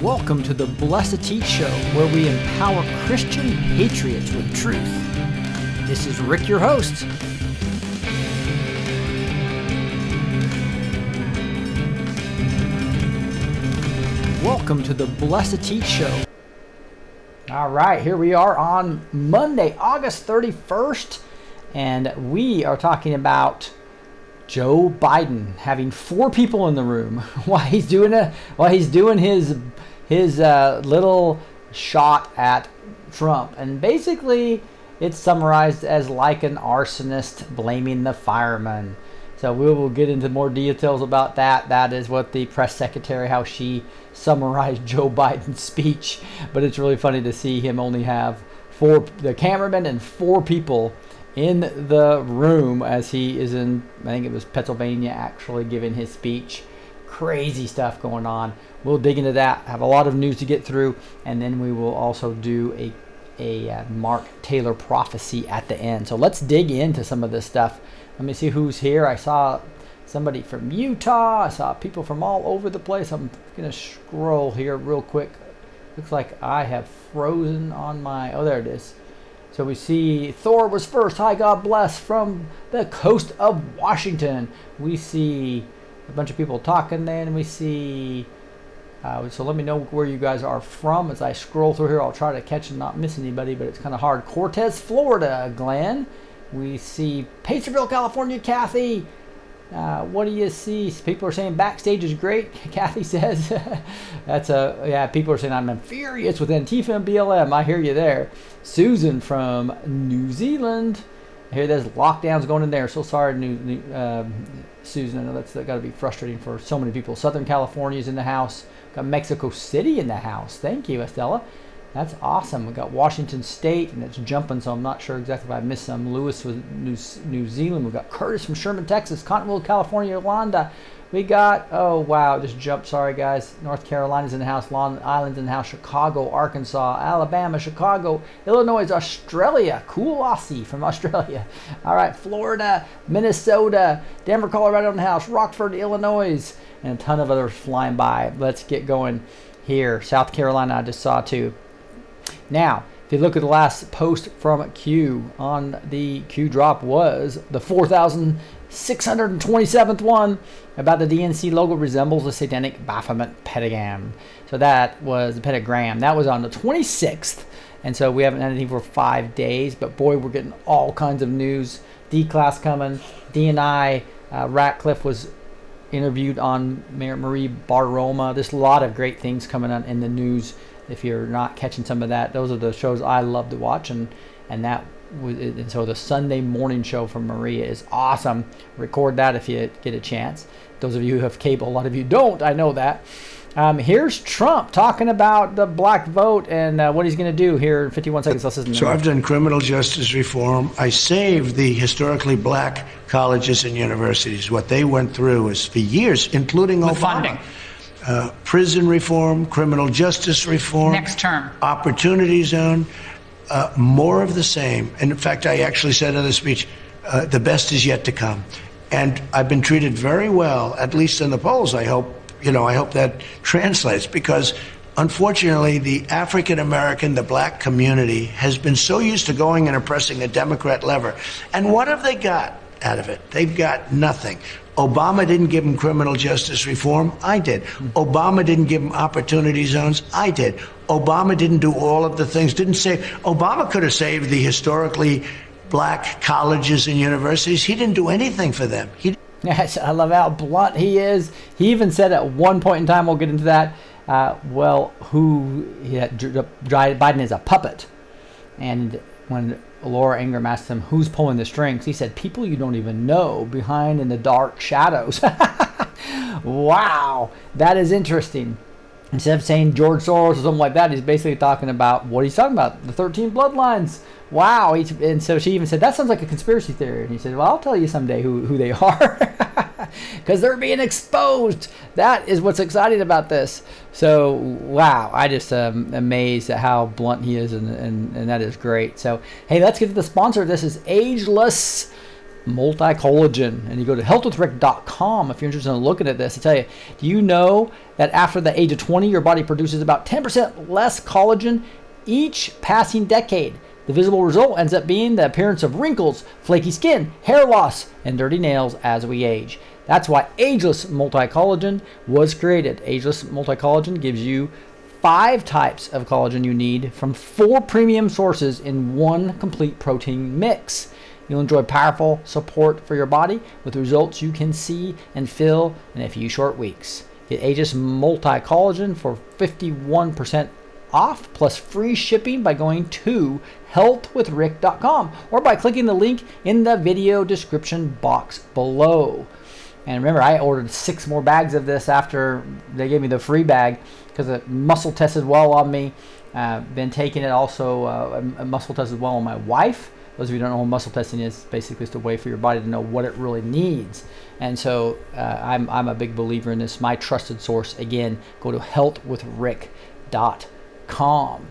Welcome to the B2T Show, where we empower Christian patriots with truth. This is Rick, your host. Welcome to the B2T Show. All right, here we are on Monday, August 31st, and we are talking about Joe Biden having 4 people in the room while he's doing his little shot at Trump. And basically, it's summarized as like an arsonist blaming the fireman. So we will get into more details about that. That is what the press secretary, how she summarized Joe Biden's speech. But it's really funny to see him only have the cameraman and 4 people in the room as he is in, I think it was Pennsylvania, actually giving his speech. Crazy stuff going on. We'll dig into that. Have a lot of news to get through, and then we will also do a Mark Taylor prophecy at the end. So let's dig into some of this stuff. Let me see who's here. I saw somebody from Utah. I saw people from all over the place. I'm gonna scroll here real quick. Looks like I have frozen on my, oh, there it is. So we see Thor was first. Hi, God bless, from the coast of Washington. We see a bunch of people talking there, and we see, so let me know where you guys are from as I scroll through here. I'll try to catch and not miss anybody, but it's kind of hard. Cortez, Florida, Glenn. We see Pacerville, California, Kathy. What do you see? People are saying backstage is great, Kathy says. People are saying I'm furious with Antifa and BLM. I hear you there. Susan from New Zealand. I hear there's lockdowns going in there. So sorry, Susan. I know that's got to be frustrating for so many people. Southern California's in the house. Got Mexico City in the house. Thank you, Estella. That's awesome. We got Washington State, and it's jumping, so I'm not sure exactly if I missed some. Lewis with New Zealand. We got Curtis from Sherman, Texas. Cottonwood, California. Yolanda. We got, oh wow, just jumped. Sorry guys. North Carolina's in the house. Long Island's in the house. Chicago, Arkansas, Alabama, Chicago, Illinois, Australia. Cool Aussie from Australia. All right, Florida, Minnesota, Denver, Colorado in the house. Rockford, Illinois, and a ton of others flying by. Let's get going here. South Carolina, I just saw too. Now, if you look at the last post from Q on the Q drop was the 4,627th one about the DNC logo resembles a satanic Baphomet pentagram. So that was the pentagram. That was on the 26th. And so we haven't had anything for 5 days, but boy, we're getting all kinds of news. D-Class coming. D&I, Ratcliffe was interviewed on Marie Baroma. There's a lot of great things coming on in the news. If you're not catching some of that, those are the shows I love to watch, and so the Sunday morning show from Maria is awesome. Record that if you get a chance. Those of you who have cable, a lot of you don't, I know that. Here's Trump talking about the black vote and what he's going to do here in 51 seconds. Let's listen. So I've done criminal justice reform. I saved the historically black colleges and universities. What they went through is for years, including Obama. Funding. Prison reform, criminal justice reform. Next term. Opportunity zone. More of the same. And in fact, I actually said in the speech, the best is yet to come. And I've been treated very well, at least in the polls. I hope that translates, because unfortunately, the African-American, the black community has been so used to going and oppressing a Democrat lever. And what have they got out of it? They've got nothing. Obama didn't give them criminal justice reform. I did. Obama didn't give them opportunity zones. I did. Obama didn't do all of the things. Obama could have saved the historically black colleges and universities. He didn't do anything for them. Yes, I love how blunt he is. He even said at one point in time, we'll get into that, Biden is a puppet. And when Laura Ingraham asked him, who's pulling the strings? He said, people you don't even know behind in the dark shadows. Wow, that is interesting. Instead of saying George Soros or something like that, he's basically talking about what he's talking about, the 13 bloodlines. Wow. And so she even said, that sounds like a conspiracy theory. And he said, well, I'll tell you someday who they are, because they're being exposed. That is what's exciting about this. So, wow, I just am amazed at how blunt he is, and that is great. So, hey, let's get to the sponsor. This is Ageless multi-collagen. And you go to healthwithrick.com if you're interested in looking at this. I tell you, do you know that after the age of 20, your body produces about 10% less collagen each passing decade? The visible result ends up being the appearance of wrinkles, flaky skin, hair loss, and dirty nails as we age. That's why Ageless Multi-Collagen was created. Ageless Multi-Collagen gives you 5 types of collagen you need from 4 premium sources in one complete protein mix. You'll enjoy powerful support for your body with results you can see and feel in a few short weeks. Get Ageless Multi-Collagen for 51% off plus free shipping by going to healthwithrick.com or by clicking the link in the video description box below. And remember, I ordered 6 more bags of this after they gave me the free bag because it muscle tested well on me. Been taking it also, muscle tested well on my wife. Those of you who don't know what muscle testing is, basically it's a way for your body to know what it really needs. And so I'm a big believer in this. My trusted source, again, go to healthwithrick.com.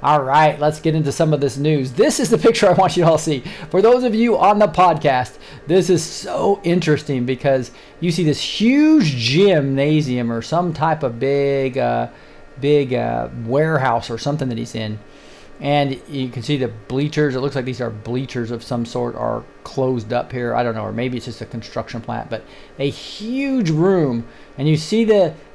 All right, let's get into some of this news. This is the picture I want you to all see. For those of you on the podcast, this is so interesting because you see this huge gymnasium or some type of big warehouse or something that he's in. And you can see the bleachers. It looks like these are bleachers of some sort are closed up here. I don't know, or maybe it's just a construction plant, but a huge room. And you see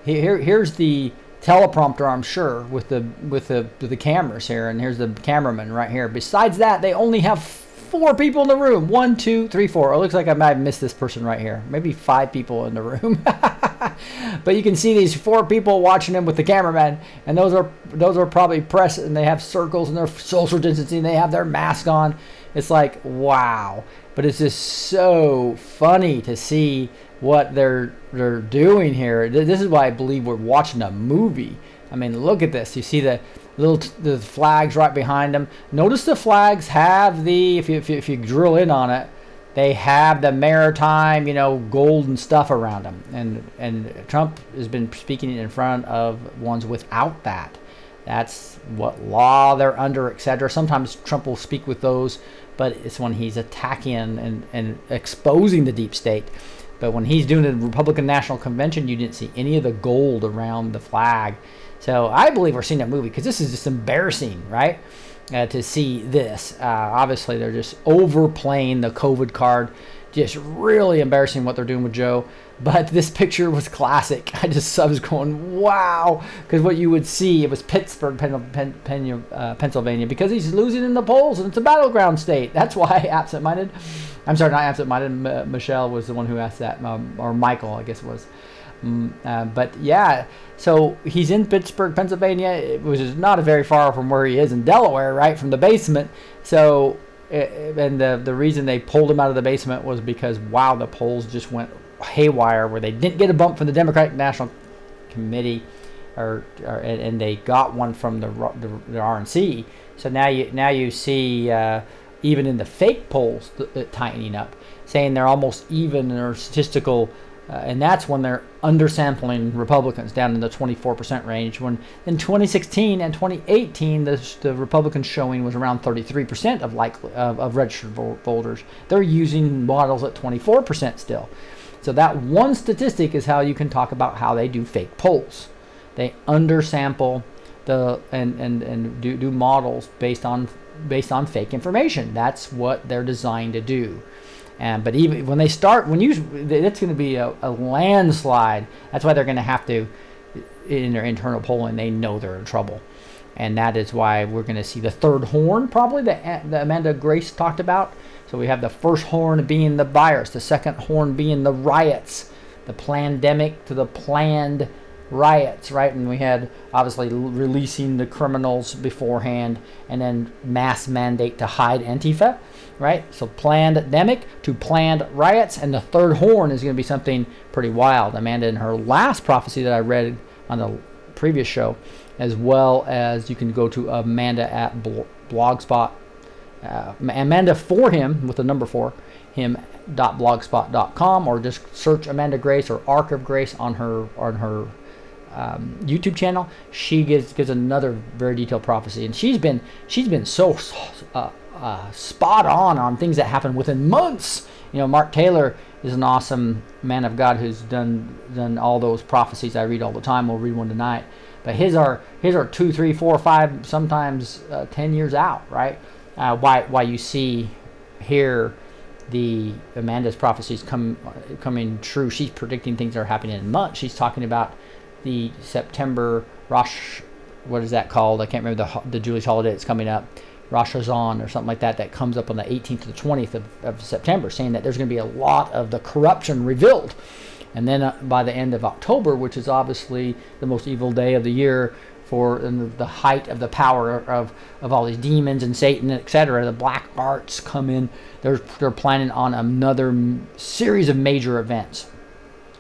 here's the teleprompter, I'm sure, with the cameras here, and here's the cameraman right here. Besides that, they only have 4 people in the room. 1, 2, 3, 4. It looks like I might have missed this person right here. Maybe 5 people in the room. But you can see these 4 people watching him with the cameraman, and those are probably press, and they have circles, and they're social distancing. They have their mask on. It's like, wow. But it's just so funny to see what they're doing here. This is why I believe we're watching a movie. I mean, look at this. You see the flags right behind them. Notice the flags have if you drill in on it, they have the maritime, gold and stuff around them. And Trump has been speaking in front of ones without that. That's what law they're under, etc. Sometimes Trump will speak with those, but it's when he's attacking and exposing the deep state. But when he's doing the Republican National Convention, you didn't see any of the gold around the flag. So I believe we're seeing a movie because this is just embarrassing, right? To see this. Obviously, they're just overplaying the COVID card. Just really embarrassing what they're doing with Joe. But this picture was classic. I was going, wow. Because what you would see, it was Pittsburgh, Pennsylvania, because he's losing in the polls and it's a battleground state. That's why absent-minded. I'm sorry, not absent-minded. Michelle was the one who asked that, or Michael, I guess it was. But yeah, so he's in Pittsburgh, Pennsylvania, which is not very far from where he is in Delaware, right, from the basement. So, and the reason they pulled him out of the basement was because, wow, the polls just went haywire, where they didn't get a bump from the Democratic National Committee, and they got one from the RNC. So now you see. Even in the fake polls, tightening up, saying they're almost even in their statistical, and that's when they're undersampling Republicans down in the 24% range. When in 2016 and 2018, the Republican showing was around 33% of registered voters. They're using models at 24% still. So that one statistic is how you can talk about how they do fake polls. They undersample and do models based on fake information. That's what they're designed to do. But even when they start, it's going to be a landslide. That's why they're going to have to, in their internal polling, they know they're in trouble. And that is why we're going to see the third horn, probably, that Amanda Grace talked about. So we have the first horn being the virus, the second horn being the riots, the plandemic to the planned riots, right? And we had obviously releasing the criminals beforehand, and then mass mandate to hide Antifa, right? So plandemic to planned riots, and the third horn is going to be something pretty wild. Amanda, in her last prophecy that I read on the previous show, as well as you can go to Amanda at Blogspot, Amanda for him with the number 4 him.blogspot.com, or just search Amanda Grace or Ark of Grace on her YouTube channel. She gives another very detailed prophecy, and she's been so spot on things that happen within months Mark Taylor is an awesome man of God who's done all those prophecies I read all the time. We'll read one tonight. But his are 2, 3, 4, 5, sometimes 10 years out, right? Why you see here the Amanda's prophecies coming true. She's predicting things that are happening in months. She's talking about the September Rosh, what is that called? I can't remember the Jewish holiday that's coming up, Rosh Hashanah or something like that, that comes up on the 18th to the 20th of September, saying that there's going to be a lot of the corruption revealed. And then by the end of October, which is obviously the most evil day of the year for the height of the power of all these demons and Satan, etc., the black arts come in. They're planning on another series of major events.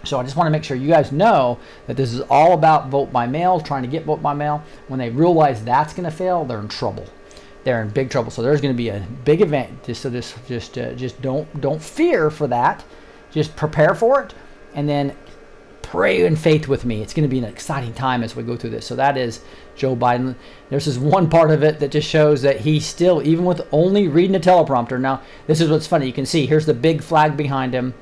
So I just want to make sure you guys know that this is all about vote by mail, trying to get vote by mail. When they realize that's going to fail, they're in trouble. They're in big trouble. So there's going to be a big event. Just don't fear for that. Just prepare for it, and then pray in faith with me. It's going to be an exciting time as we go through this. So that is Joe Biden. There's this one part of it that just shows that he's still, even with only reading a teleprompter. Now, this is what's funny. You can see here's the big flag behind him,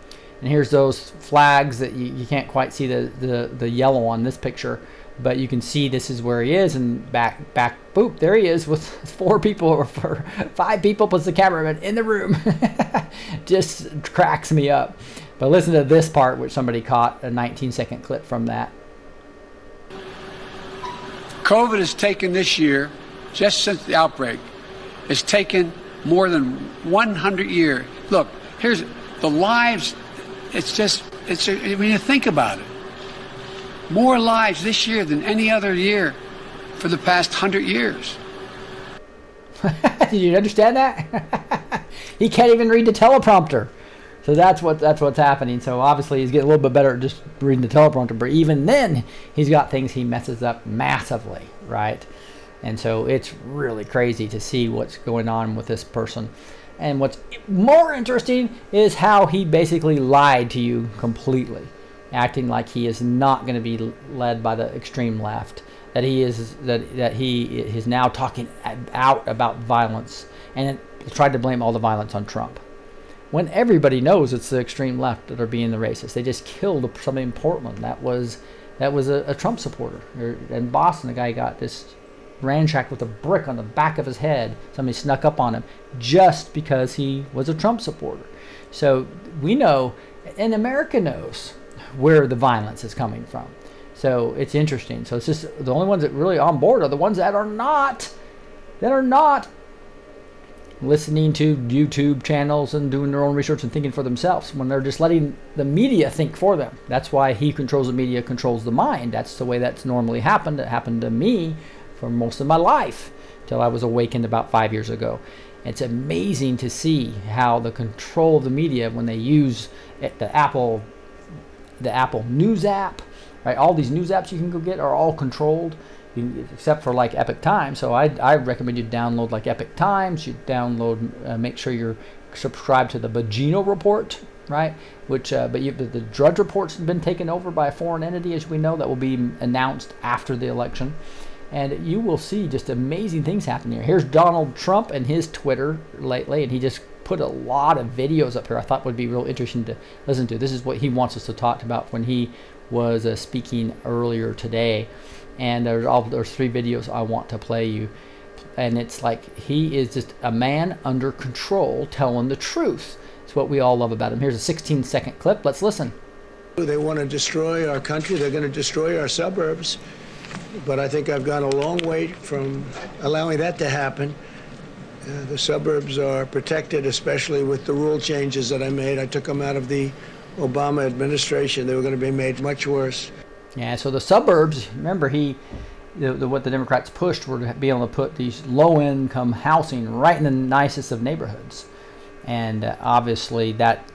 and here's those flags that you can't quite see the yellow on this picture, but you can see this is where he is, and back, boop, there he is with 4 people or 5 people plus the cameraman in the room. Just cracks me up. But listen to this part, which somebody caught, a 19-second clip from that. COVID has taken this year, just since the outbreak, it's taken more than 100 years. Look, here's the lives. When you think about it, more lives this year than any other year for the past 100 years. Did you understand that? He can't even read the teleprompter. So that's what's happening. So obviously he's getting a little bit better at just reading the teleprompter, but even then he's got things he messes up massively, right? And so it's really crazy to see what's going on with this person. And what's more interesting is how he basically lied to you completely, acting like he is not going to be led by the extreme left, that he is now talking out about violence, and tried to blame all the violence on Trump, when everybody knows it's the extreme left that are being the racist. They just killed somebody in Portland that was a Trump supporter. In Boston, the guy got this ransacked with a brick on the back of his head. Somebody snuck up on him just because he was a Trump supporter. So we know, and America knows, where the violence is coming from. So it's interesting. So it's just the only ones that really on board are the ones that are not listening to YouTube channels and doing their own research and thinking for themselves, when they're just letting the media think for them. That's why he controls the media, controls the mind. That's the way that's normally happened. It happened to me for most of my life till I was awakened about 5 years ago. It's amazing to see how the control of the media, when they use the Apple News app, right? All these news apps you can go get are all controlled, except for like Epic Times. So I recommend you download like Epic Times. You download, make sure you're subscribed to the Bogino Report, right? Which, but the Drudge Report's been taken over by a foreign entity, as we know, that will be announced after the election. And you will see just amazing things happening here. Here's Donald Trump and his Twitter lately, and he just put a lot of videos up here I thought would be real interesting to listen to. This is what he wants us to talk about when he was speaking earlier today. And there's 3 videos I want to play you. And it's like he is just a man under control telling the truth. It's what we all love about him. Here's a 16-second clip. Let's listen. They want to destroy our country. They're going to destroy our suburbs. But I think I've gone a long way from allowing that to happen. The suburbs are protected, especially with the rule changes that I made. I took them out of the Obama administration. They were going to be made much worse. Yeah, so the suburbs, remember what the Democrats pushed were to be able to put these low-income housing right in the nicest of neighborhoods. And obviously that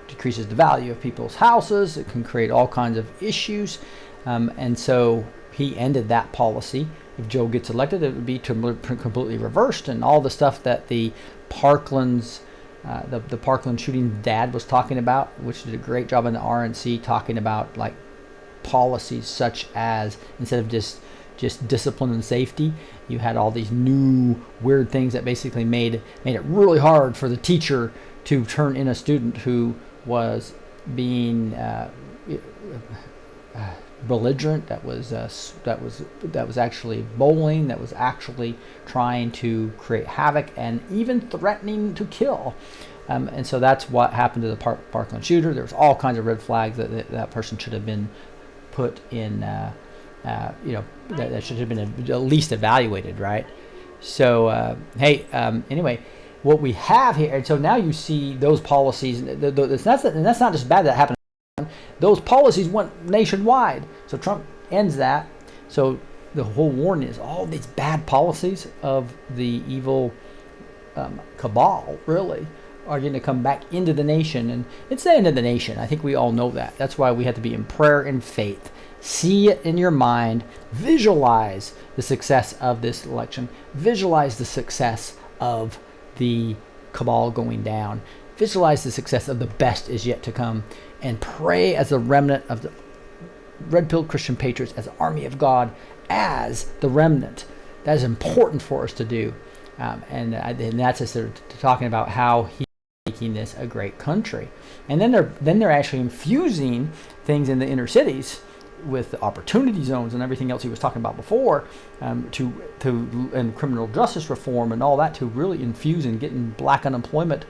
decreases the value of people's houses. It can create all kinds of issues. And so he ended that policy. If Joe gets elected, it would be completely reversed, and all the stuff that the Parkland's the Parkland shooting dad was talking about, which did a great job in the RNC talking about like policies such as, instead of just just discipline and safety. You had all these new weird things that basically made it really hard for the teacher to turn in a student who was being belligerent, that was actually bullying, that was actually trying to create havoc and even threatening to kill. And so that's what happened to the Parkland shooter. There was all kinds of red flags that person should have been put in, that should have been at least evaluated, right? So, anyway, what we have here, and so now you see those policies, and that's not just bad that happened. Those policies went nationwide. So Trump ends that. So the whole warning is all these bad policies of the evil cabal, really, are going to come back into the nation. And it's the end of the nation. I think we all know that. That's why we have to be in prayer and faith. See it in your mind. Visualize the success of this election. Visualize the success of the cabal going down. Visualize the success of the best is yet to come. And pray as a remnant of the red-pilled Christian patriots, as the army of God, as the remnant. That is important for us to do. And that's as they're talking about how he's making this a great country. And then they're actually infusing things in the inner cities with the opportunity zones and everything else he was talking about before, and criminal justice reform and all that, to really infuse and getting black unemployment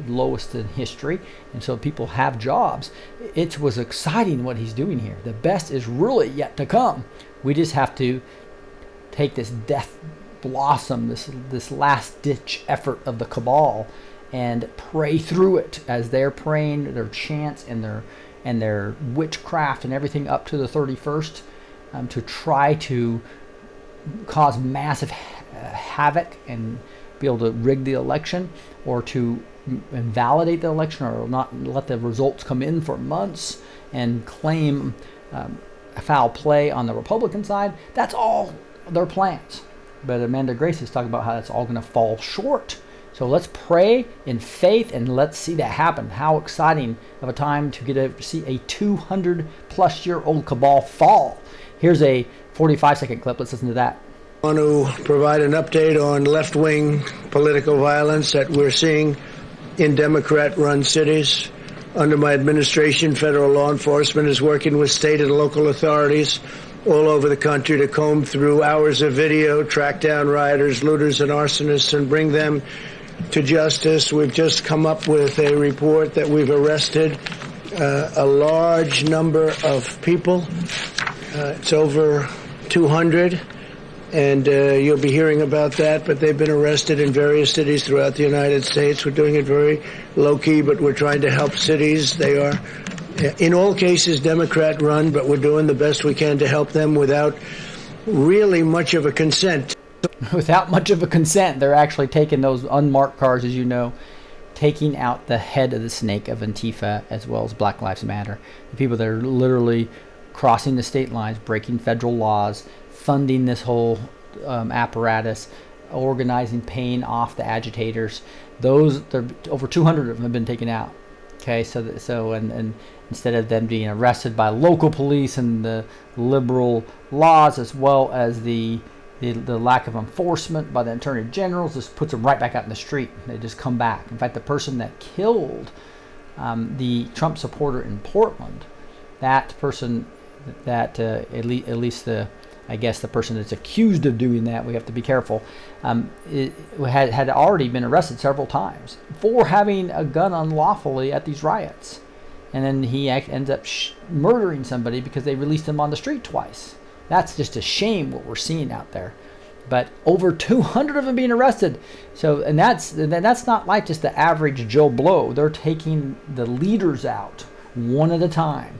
lowest in history, and so people have jobs. It was exciting what he's doing here. The best is really yet to come. We just have to take this death blossom, this last ditch effort of the cabal, and pray through it as they're praying their chants and their witchcraft and everything up to the 31st, to try to cause massive havoc and be able to rig the election, or to invalidate the election, or not let the results come in for months and claim foul play on the Republican side. That's all their plans. But Amanda Grace is talking about how that's all going to fall short. So let's pray in faith and let's see that happen. How exciting of a time to get to see a 200-plus-year-old cabal fall. Here's a 45-second clip. Let's listen to that. I want to provide an update on left-wing political violence that we're seeing in Democrat-run cities. Under my administration, federal law enforcement is working with state and local authorities all over the country to comb through hours of video, track down rioters, looters, and arsonists, and bring them to justice. We've just come up with a report that we've arrested a large number of people. It's over 200. And you'll be hearing about that, but they've been arrested in various cities throughout the United States. We're doing it very low-key, but we're trying to help cities. They are, in all cases, Democrat-run, but we're doing the best we can to help them without really much of a consent. Without much of a consent, they're actually taking those unmarked cars, as you know, taking out the head of the snake of Antifa, as well as Black Lives Matter. The people that are literally crossing the state lines, breaking federal laws, funding this whole apparatus, organizing, paying off the agitators. Over 200 of them have been taken out. Okay, and instead of them being arrested by local police and the liberal laws, as well as the lack of enforcement by the attorney generals, just puts them right back out in the street. They just come back. In fact, the person that killed the Trump supporter in Portland, that person, that at least the person that's accused of doing that, we have to be careful, had already been arrested several times for having a gun unlawfully at these riots. And then he ends up murdering somebody because they released him on the street twice. That's just a shame what we're seeing out there. But over 200 of them being arrested. So, and that's not like just the average Joe Blow. They're taking the leaders out one at a time.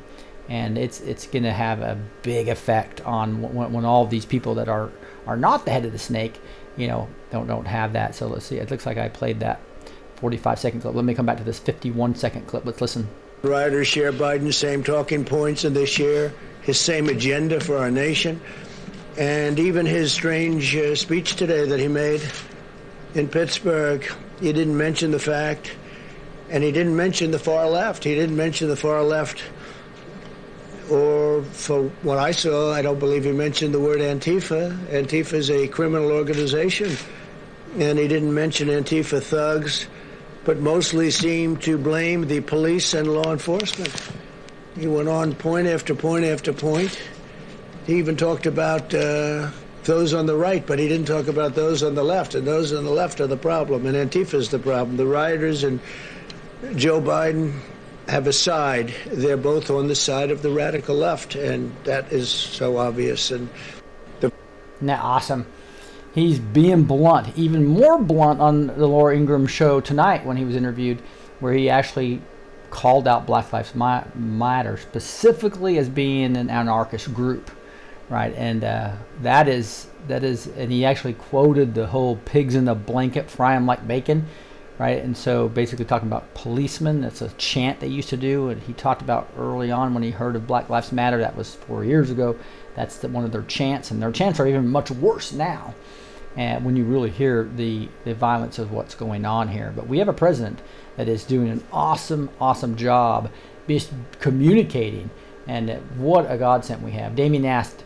And it's going to have a big effect on when all of these people that are not the head of the snake, don't have that. So let's see. It looks like I played that 45-second clip. Let me come back to this 51-second clip. Let's listen. Rioters share Biden's same talking points, and they share his same agenda for our nation. And even his strange speech today that he made in Pittsburgh, he didn't mention the fact, and he didn't mention the far left. He didn't mention the far left or for what I saw, I don't believe he mentioned the word Antifa. Antifa is a criminal organization, and he didn't mention Antifa thugs, but mostly seemed to blame the police and law enforcement. He went on point after point after point. He even talked about those on the right, but he didn't talk about those on the left, and those on the left are the problem, and Antifa is the problem. The rioters and Joe Biden have a side. They're both on the side of the radical left, and that is so obvious. And Isn't that awesome? He's being blunt, even more blunt on the Laura Ingraham show tonight when he was interviewed, where he actually called out Black Lives Matter specifically as being an anarchist group, right? And that is, and he actually quoted the whole "pigs in the blanket, fry 'em like bacon," right? And so basically talking about policemen. That's a chant they used to do, and he talked about early on when he heard of Black Lives Matter. That was 4 years ago. That's one of their chants, and their chants are even much worse now. And when you really hear the violence of what's going on here. But we have a president that is doing an awesome job just communicating, and what a godsend we have. Damien asked,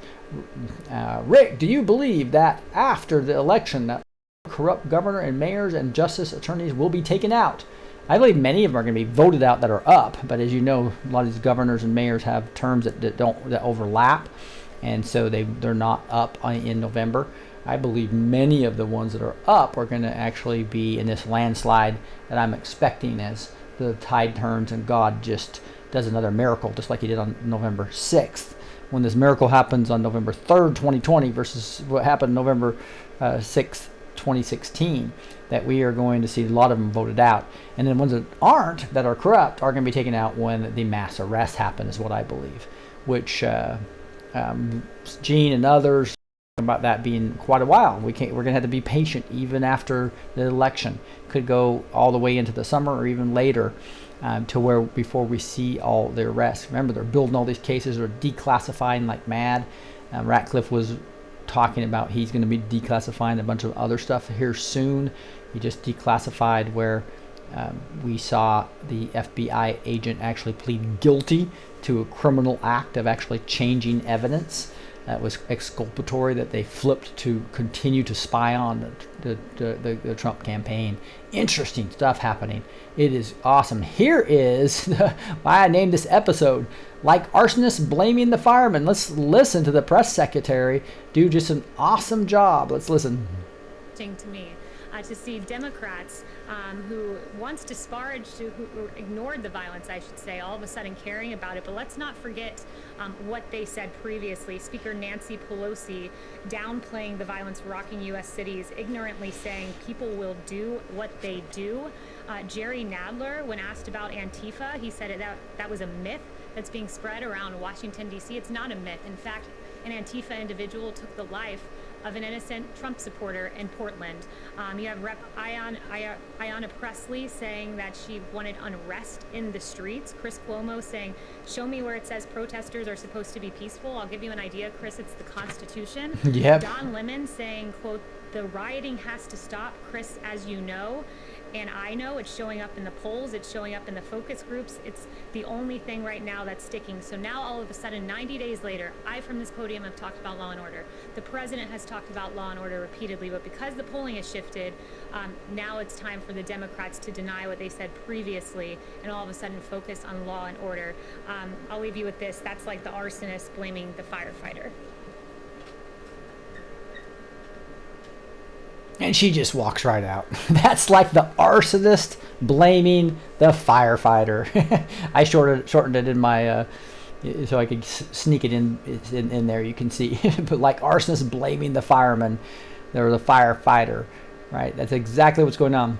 Rick, do you believe that after the election that corrupt governor and mayors and justice attorneys will be taken out? I believe many of them are going to be voted out that are up, but as you know, a lot of these governors and mayors have terms that overlap, and so they're not up in November. I believe many of the ones that are up are going to actually be in this landslide that I'm expecting as the tide turns and God just does another miracle, just like he did on November 6th. When this miracle happens on November 3rd, 2020 versus what happened November 6th, 2016, that we are going to see a lot of them voted out. And then ones that aren't, that are corrupt, are going to be taken out when the mass arrest happens, is what I believe, which Gene and others about that being quite a while. We're going to have to be patient even after the election. Could go all the way into the summer or even later to where before we see all the arrests. Remember, they're building all these cases, they're declassifying like mad. Ratcliffe was talking about he's going to be declassifying a bunch of other stuff here soon. He just declassified where we saw the FBI agent actually plead guilty to a criminal act of actually changing evidence. That was exculpatory, that they flipped to continue to spy on the Trump campaign. Interesting stuff happening. It is awesome. Here is why I named this episode, Like Arsonist Blaming the Fireman. Let's listen to the press secretary do just an awesome job. Let's listen. To me, to see Democrats who once disparaged, who ignored the violence, I should say, all of a sudden caring about it. But let's not forget what they said previously. Speaker Nancy Pelosi downplaying the violence rocking U.S. cities, ignorantly saying people will do what they do. Jerry Nadler, when asked about Antifa, he said that was a myth that's being spread around Washington, D.C. It's not a myth. In fact, an Antifa individual took the life of an innocent Trump supporter in Portland. You have Rep. Ayanna Pressley saying that she wanted unrest in the streets. Chris Cuomo saying, show me where it says protesters are supposed to be peaceful. I'll give you an idea, Chris, it's the Constitution. Yep. Don Lemon saying, quote, the rioting has to stop, Chris, as you know. And I know it's showing up in the polls, it's showing up in the focus groups. It's the only thing right now that's sticking. So now all of a sudden, 90 days later, I from this podium have talked about law and order. The president has talked about law and order repeatedly, but because the polling has shifted, now it's time for the Democrats to deny what they said previously and all of a sudden focus on law and order. I'll leave you with this. That's like the arsonist blaming the firefighter. And she just walks right out. That's like the arsonist blaming the firefighter. I shortened it in my, so I could sneak it in there. You can see, but like arsonist blaming the fireman, or the firefighter, right? That's exactly what's going on.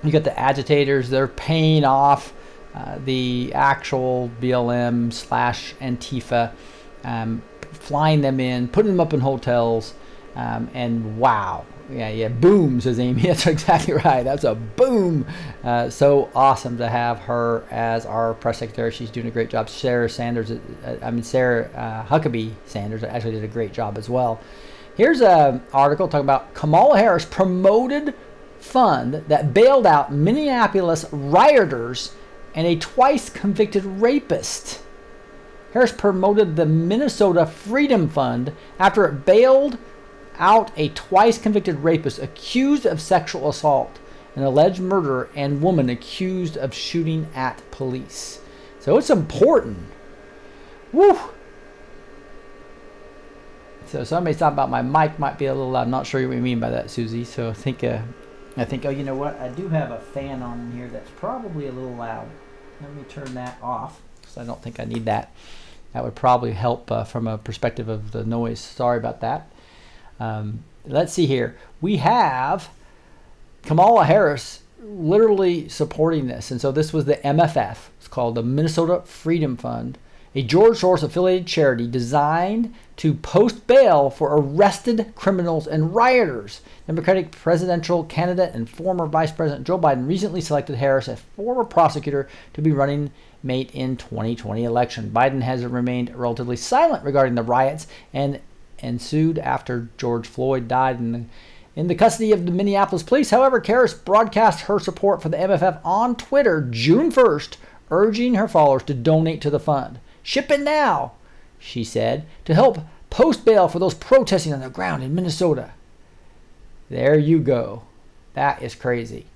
You got the agitators. They're paying off the actual BLM / Antifa, flying them in, putting them up in hotels, and wow. Yeah, boom, says Amy. That's exactly right. That's a boom. So awesome to have her as our press secretary. She's doing a great job. Sarah Huckabee Sanders actually did a great job as well. Here's an article talking about Kamala Harris promoted fund that bailed out Minneapolis rioters and a twice convicted rapist. Harris promoted the Minnesota Freedom Fund after it bailed out a twice-convicted rapist accused of sexual assault, an alleged murderer, and woman accused of shooting at police. So it's important. Woo! So somebody's talking about my mic might be a little loud. I'm not sure what you mean by that, Susie. So I think, oh, you know what? I do have a fan on in here that's probably a little loud. Let me turn that off because I don't think I need that. That would probably help from a perspective of the noise. Sorry about that. Let's see here. We have Kamala Harris literally supporting this. And so this was the MFF. It's called the Minnesota Freedom Fund, a George Soros affiliated charity designed to post bail for arrested criminals and rioters. Democratic presidential candidate and former Vice President Joe Biden recently selected Harris, a former prosecutor, to be running mate in 2020 election. Biden has remained relatively silent regarding the riots and ensued after George Floyd died in the custody of the Minneapolis police. However, Harris broadcast her support for the MFF on Twitter June 1st, urging her followers to donate to the fund. Ship it now, she said, to help post bail for those protesting on the ground in Minnesota. There you go. That is crazy.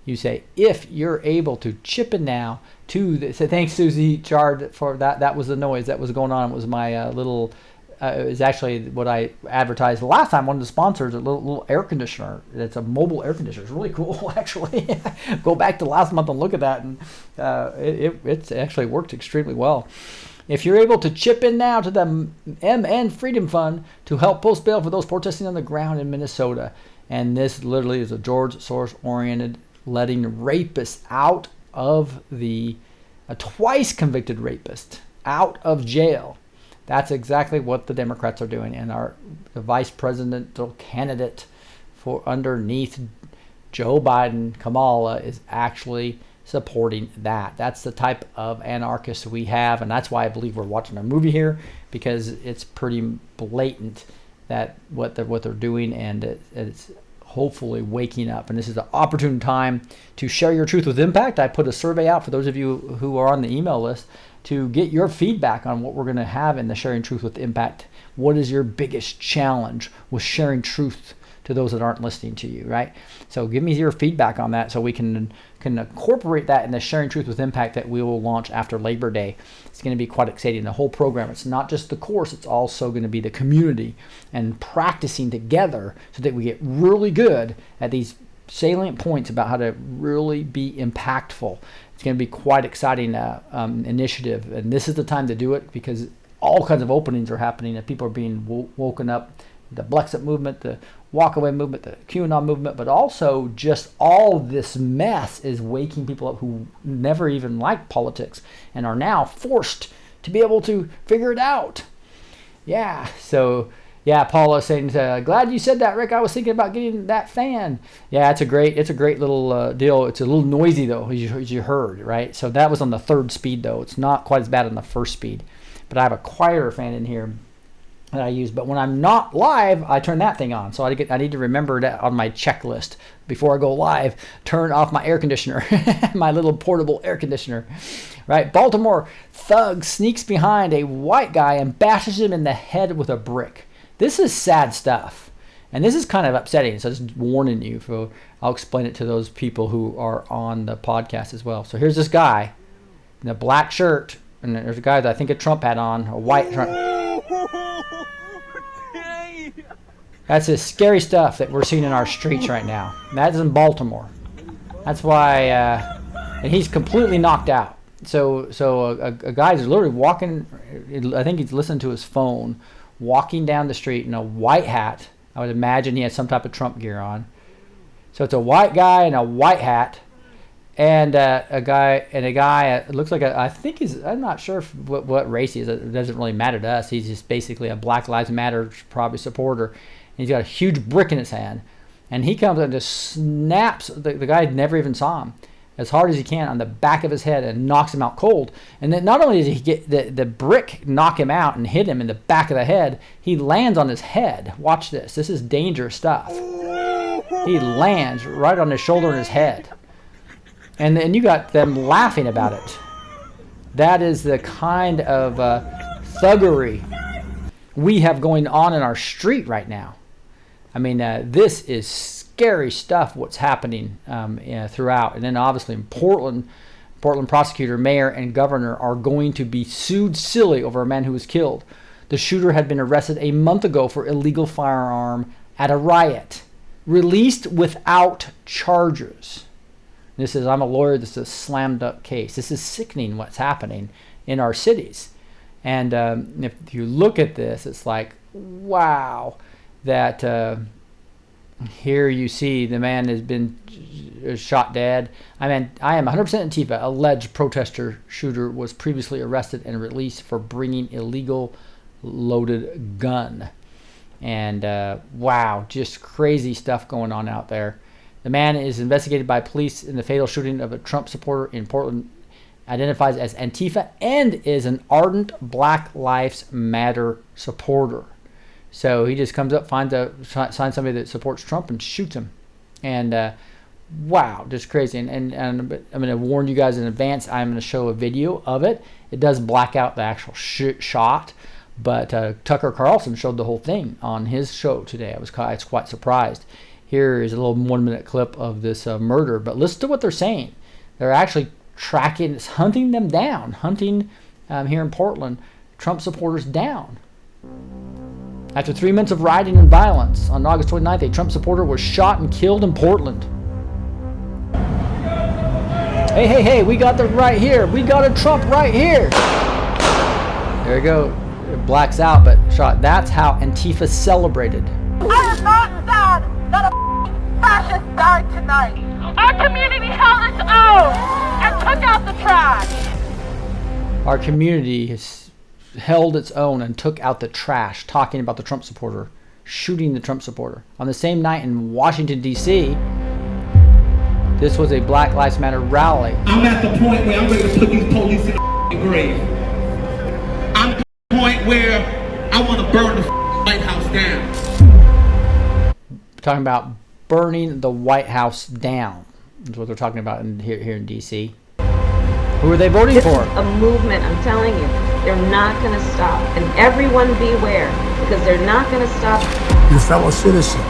You say, if you're able to chip in now to the, so thanks Susie Chard for that. That was the noise that was going on. It was my little, it was actually what I advertised the last time. One of the sponsors, a little air conditioner. It's a mobile air conditioner. It's really cool, actually. Go back to last month and look at that, and it's actually worked extremely well. If you're able to chip in now to the MN Freedom Fund to help post bail for those protesting on the ground in Minnesota. And this literally is a George Soros-oriented letting rapists out of a twice convicted rapist out of jail. That's exactly what the Democrats are doing. And the vice presidential candidate for underneath Joe Biden, Kamala, is actually supporting that. That's the type of anarchists we have, and that's why I believe we're watching a movie here, because it's pretty blatant that what they're doing, and it's hopefully waking up. And this is an opportune time to share your truth with impact. I put a survey out for those of you who are on the email list to get your feedback on what we're going to have in the Sharing Truth with Impact. What is your biggest challenge with sharing truth to those that aren't listening to you, right? So give me your feedback on that so we can incorporate that in the Sharing Truth with Impact that we will launch after Labor Day. It's going to be quite exciting. The whole program, it's not just the course, it's also going to be the community and practicing together so that we get really good at these salient points about how to really be impactful. It's going to be quite exciting initiative, and this is the time to do it because all kinds of openings are happening and people are being woken up. The Blexit movement, the walkaway movement, the QAnon movement, but also just all this mess is waking people up who never even liked politics and are now forced to be able to figure it out. Yeah, so yeah, Paula saying, glad you said that, Rick. I was thinking about getting that fan. Yeah, it's a great little deal. It's a little noisy though, as you heard, right? So that was on the 3rd speed though. It's not quite as bad on the 1st speed, but I have a quieter fan in here that I use. But when I'm not live, I turn that thing on. So I need to remember that on my checklist before I go live. Turn off my air conditioner, my little portable air conditioner. Right? Baltimore thug sneaks behind a white guy and bashes him in the head with a brick. This is sad stuff, and this is kind of upsetting. So just warning you. I'll explain it to those people who are on the podcast as well. So here's this guy in a black shirt, and there's a guy that I think a Trump hat on, a white Trump. That's the scary stuff that we're seeing in our streets right now. That's in Baltimore. That's why, and he's completely knocked out. So a guy's literally walking, I think he's listening to his phone, walking down the street in a white hat. I would imagine he has some type of Trump gear on. So it's a white guy in a white hat, and a guy, it looks like I think I'm not sure what race he is. It doesn't really matter to us. He's just basically a Black Lives Matter probably supporter. And he's got a huge brick in his hand, and he comes and just snaps. The guy never even saw him, as hard as he can on the back of his head and knocks him out cold. And then not only does he get the brick knock him out and hit him in the back of the head, he lands on his head. Watch this. This is dangerous stuff. He lands right on his shoulder and his head. And then you got them laughing about it. That is the kind of thuggery we have going on in our street right now. I mean, this is scary stuff, what's happening throughout. And then obviously in Portland prosecutor, mayor, and governor are going to be sued silly over a man who was killed. The shooter had been arrested a month ago for illegal firearm at a riot, released without charges. This is, I'm a lawyer, this is a slam dunk case. This is sickening what's happening in our cities. And if you look at this, it's like, wow, that here you see the man has been shot dead. I mean, I am 100% Antifa. Alleged protester shooter was previously arrested and released for bringing illegal loaded gun. And wow, just crazy stuff going on out there. The man is investigated by police in the fatal shooting of a Trump supporter in Portland, identifies as Antifa, and is an ardent Black Lives Matter supporter. So he just comes up, finds somebody that supports Trump and shoots him. And wow, just crazy. And I'm going to warn you guys in advance, I'm going to show a video of it. It does black out the actual shot. But Tucker Carlson showed the whole thing on his show today. I was quite surprised. Here is a little 1-minute clip of this murder. But listen to what they're saying. They're actually hunting them down. Hunting here in Portland, Trump supporters down. After 3 months of rioting and violence, on August 29th, a Trump supporter was shot and killed in Portland. Hey, we got the right here. We got a Trump right here. There you go. It blacks out, but shot. That's how Antifa celebrated. I am not sad that a fascist died tonight. Our community held its own and took out the trash. Our community has held its own and took out the trash, talking about the Trump supporter, shooting the Trump supporter. On the same night in Washington, D.C., this was a Black Lives Matter rally. I'm at the point where I'm ready to put these police in the grave. I'm at the point where I want to burn the White House down. Talking about burning the White House down. That's what they're talking about here in D.C. Who are they voting for? This is a movement, I'm telling you. They're not going to stop. And everyone beware, because they're not going to stop. Your fellow citizens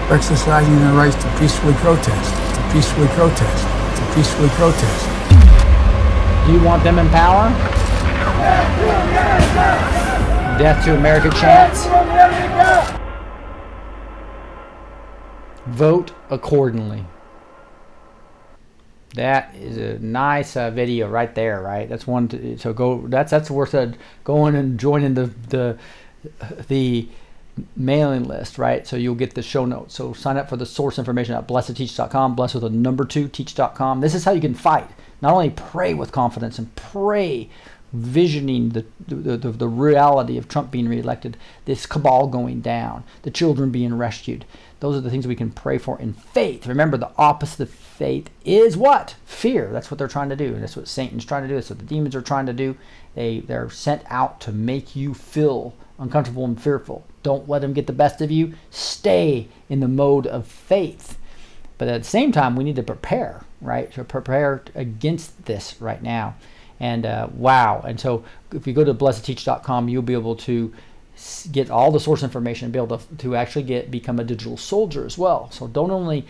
are exercising their rights to peacefully protest, to peacefully protest, to peacefully protest. Do you want them in power? Death to America chants. Vote accordingly. That is a nice video right there, right? That's one. So go. That's worth going and joining the mailing list, right? So you'll get the show notes. So sign up for the source information at blessedteach.com. Blessed with a number 2 teach.com. This is how you can fight. Not only pray with confidence and pray, visioning the reality of Trump being reelected, this cabal going down, the children being rescued. Those are the things we can pray for in faith. Remember, the opposite of faith is what? Fear. That's what they're trying to do. That's what Satan's trying to do. That's what the demons are trying to do. They're sent out to make you feel uncomfortable and fearful. Don't let them get the best of you. Stay in the mode of faith. But at the same time, we need to prepare, right? To prepare against this right now. And wow. And so if you go to blessedteach.com, you'll be able to get all the source information and be able to actually become a digital soldier as well. So don't only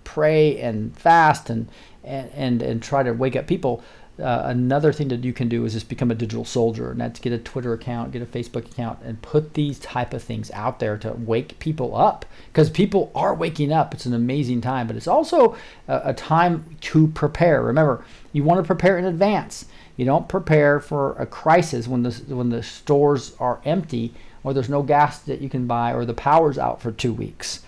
pray and fast and try to wake up people. Another thing that you can do is just become a digital soldier, and that's get a Twitter account, get a Facebook account, and put these type of things out there to wake people up, because people are waking up. It's an amazing time, but it's also a time to prepare. Remember, you want to prepare in advance. You don't prepare for a crisis when the stores are empty, or there's no gas that you can buy, or the power's out for 2 weeks.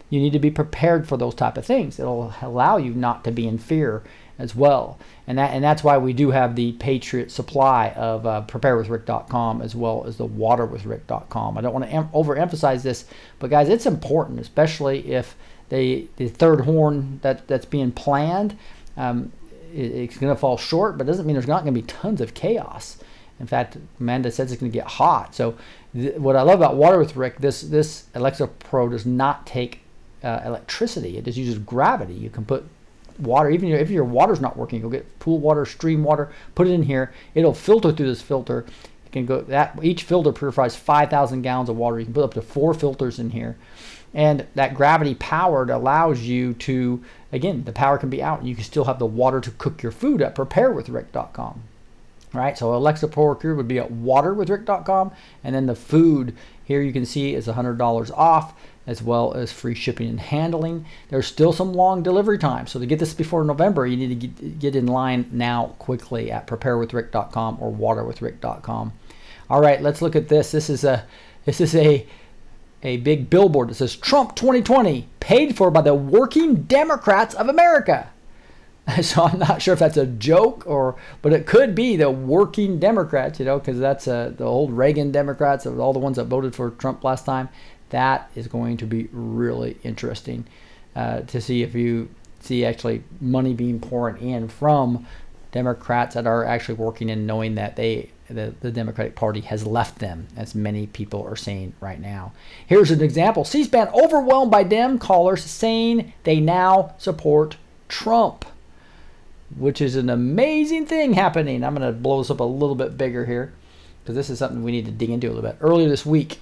You need to be prepared for those type of things. It'll allow you not to be in fear as well. And that's why we do have the Patriot supply of preparewithrick.com, as well as the waterwithrick.com. I don't want to overemphasize this, but guys, it's important, especially if the third horn that's being planned, it's going to fall short, but it doesn't mean there's not going to be tons of chaos. In fact, Amanda says it's going to get hot. So what I love about Water with Rick, this Alexa Pro does not take electricity. It just uses gravity. You can put water, even if your water's not working, go get pool water, stream water, put it in here. It'll filter through this filter. You can go that each filter purifies 5,000 gallons of water. You can put up to 4 filters in here, and that gravity powered allows you to, again, the power can be out and you can still have the water to cook your food at preparewithrick.com. Right, so Alexa Porker would be at waterwithrick.com, and then the food here you can see is $100 off, as well as free shipping and handling. There's still some long delivery time, so to get this before November, you need to get in line now quickly at preparewithrick.com or waterwithrick.com. All right, let's look at this. This is a big billboard that says Trump 2020 paid for by the working Democrats of America. So I'm not sure if that's a joke but it could be the working Democrats, because that's the old Reagan Democrats, of all the ones that voted for Trump last time. That is going to be really interesting to see if you see actually money being poured in from Democrats that are actually working and knowing that the Democratic Party has left them, as many people are saying right now. Here's an example. C-SPAN overwhelmed by Dem callers saying they now support Trump, which is an amazing thing happening. I'm going to blow this up a little bit bigger here because this is something we need to dig into a little bit. Earlier this week,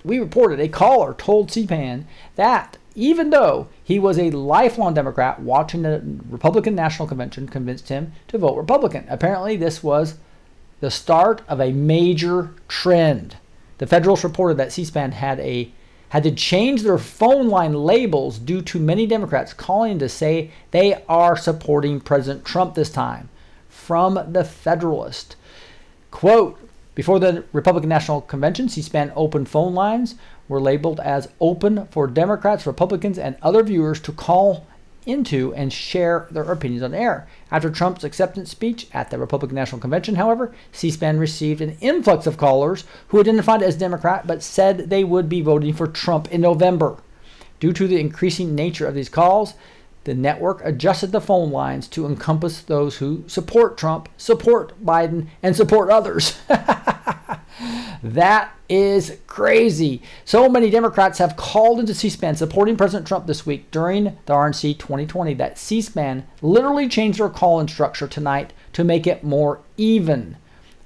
we reported a caller told C-SPAN that even though he was a lifelong Democrat, watching the Republican National Convention convinced him to vote Republican. Apparently, this was the start of a major trend. The Federalist reported that C-SPAN had to change their phone line labels due to many Democrats calling to say they are supporting President Trump this time. From the Federalist. Quote, before the Republican National Convention, C-SPAN open phone lines were labeled as open for Democrats, Republicans, and other viewers to call into and share their opinions on air. After Trump's acceptance speech at the Republican National Convention, however, C-SPAN received an influx of callers who identified as Democrat but said they would be voting for Trump in November. Due to the increasing nature of these calls, the network adjusted the phone lines to encompass those who support Trump, support Biden, and support others. That is crazy. So many Democrats have called into C-SPAN supporting President Trump this week during the RNC 2020 that C-SPAN literally changed their call-in structure tonight to make it more even.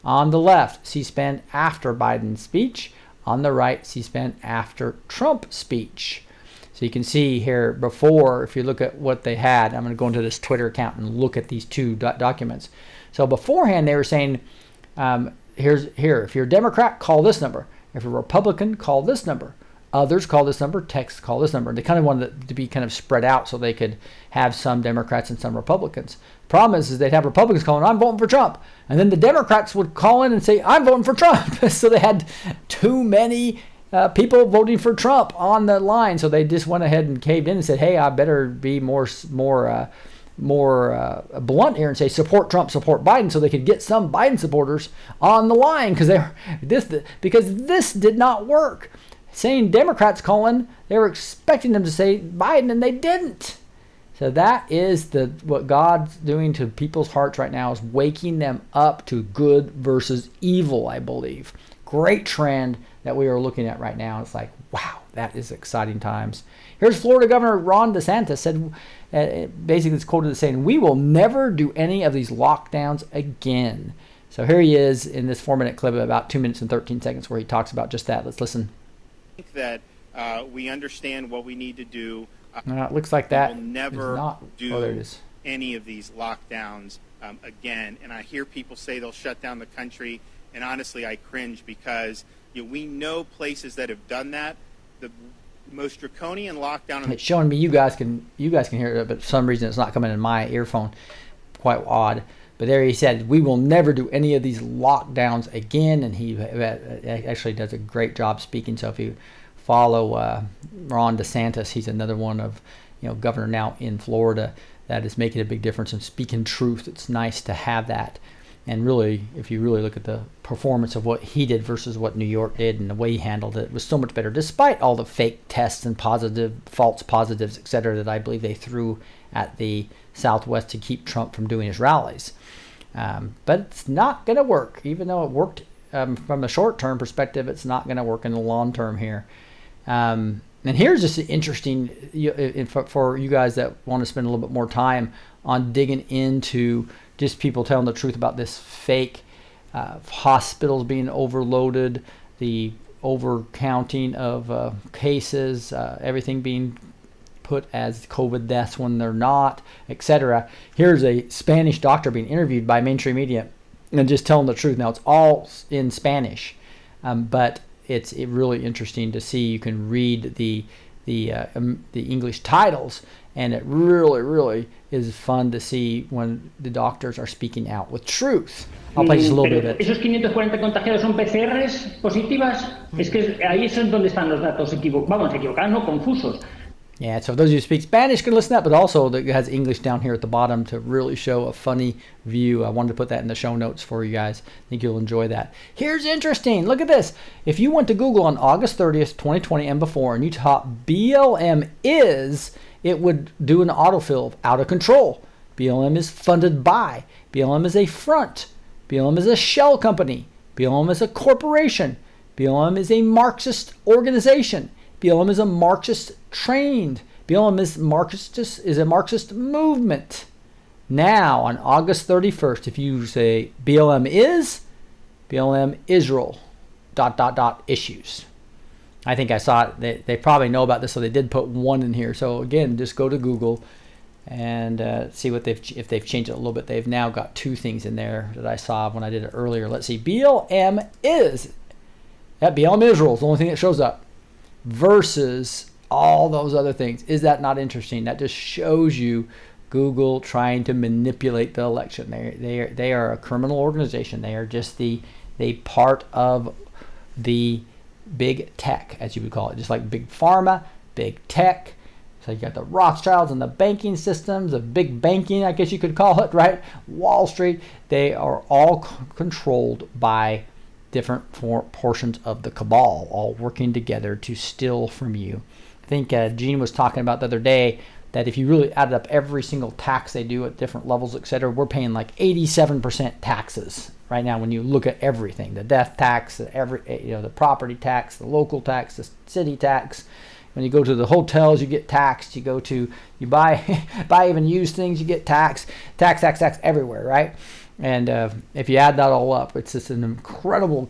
On the left, C-SPAN after Biden's speech. On the right, C-SPAN after Trump's speech. So you can see here before, if you look at what they had, I'm going to go into this Twitter account and look at these two documents. So beforehand, they were saying, if you're a Democrat, call this number. If you're a Republican, call this number. Others call this number, text call this number. They kind of wanted it to be kind of spread out so they could have some Democrats and some Republicans. Problem is they'd have Republicans calling, I'm voting for Trump. And then the Democrats would call in and say, I'm voting for Trump. So they had too many people voting for Trump on the line. So they just went ahead and caved in and said, hey, I better be more blunt here and say support Trump, support Biden, so they could get some Biden supporters on the line because this did not work. Saying Democrats calling, they were expecting them to say Biden, and they didn't. So that is what God's doing to people's hearts right now, is waking them up to good versus evil, I believe. Great trend that we are looking at right now. It's like, wow, that is exciting times. Here's Florida Governor Ron DeSantis said, basically it's quoted as saying, we will never do any of these lockdowns again. So here he is in this 4-minute clip of about 2 minutes and 13 seconds where he talks about just that. Let's listen. I think that we understand what we need to do. It looks like that we'll never do any of these lockdowns again. And I hear people say they'll shut down the country. And honestly, I cringe because we know places that have done that. The most draconian lockdown. It's showing me you guys can hear it, but for some reason it's not coming in my earphone. Quite odd. But there he said, we will never do any of these lockdowns again. And he actually does a great job speaking. So if you follow Ron DeSantis, he's another one of governor now in Florida that is making a big difference in speaking truth. It's nice to have that. And really, if you really look at the performance of what he did versus what New York did and the way he handled it, was so much better, despite all the fake tests and false positives, et cetera, that I believe they threw at the Southwest to keep Trump from doing his rallies. But it's not going to work. Even though it worked from the short-term perspective, it's not going to work in the long term here. And here's just interesting for you guys that want to spend a little bit more time on digging into just people telling the truth about this fake hospitals being overloaded, the overcounting of cases, everything being put as COVID deaths when they're not, etc. Here's a Spanish doctor being interviewed by mainstream media and just telling the truth. Now, it's all in Spanish, but it's really interesting to see. You can read the English titles, and it really is fun to see when the doctors are speaking out with truth. I'll play just a little bit of it. Esos 540 contagiados son PCRs positivas. Es que ahí es donde están los datos equivocados, no confusos. Yeah, so those of you who speak Spanish can listen to that, but also it has English down here at the bottom to really show a funny view. I wanted to put that in the show notes for you guys. I think you'll enjoy that. Here's interesting. Look at this. If you went to Google on August 30th, 2020 and before, and you taught BLM is, it would do an autofill of out of control. BLM is funded by. BLM is a front. BLM is a shell company. BLM is a corporation. BLM is a Marxist organization. BLM is a Marxist trained. BLM is a Marxist movement. Now, on August 31st, if you say BLM is, BLM Israel, ... issues. I think I saw it. They probably know about this, so they did put one in here. So again, just go to Google and see what if they've changed it a little bit. They've now got two things in there that I saw when I did it earlier. Let's see. BLM is. BLM Israel is the only thing that shows up. Versus all those other things. Is that not interesting? That just shows you Google trying to manipulate the election. They are a criminal organization. They are just the part of the big tech, as you would call it, just like big pharma, big tech. So you got the Rothschilds and the banking systems, the big banking, I guess you could call it, right? Wall Street. They are all controlled by different portions of the cabal, all working together to steal from you. I think Gene was talking about the other day that if you really added up every single tax they do at different levels, etc., we're paying like 87% taxes right now when you look at everything: the death tax, the property tax, the local tax, the city tax. When you go to the hotels, you get taxed. You buy even used things, you get tax everywhere, right? And if you add that all up, it's just an incredible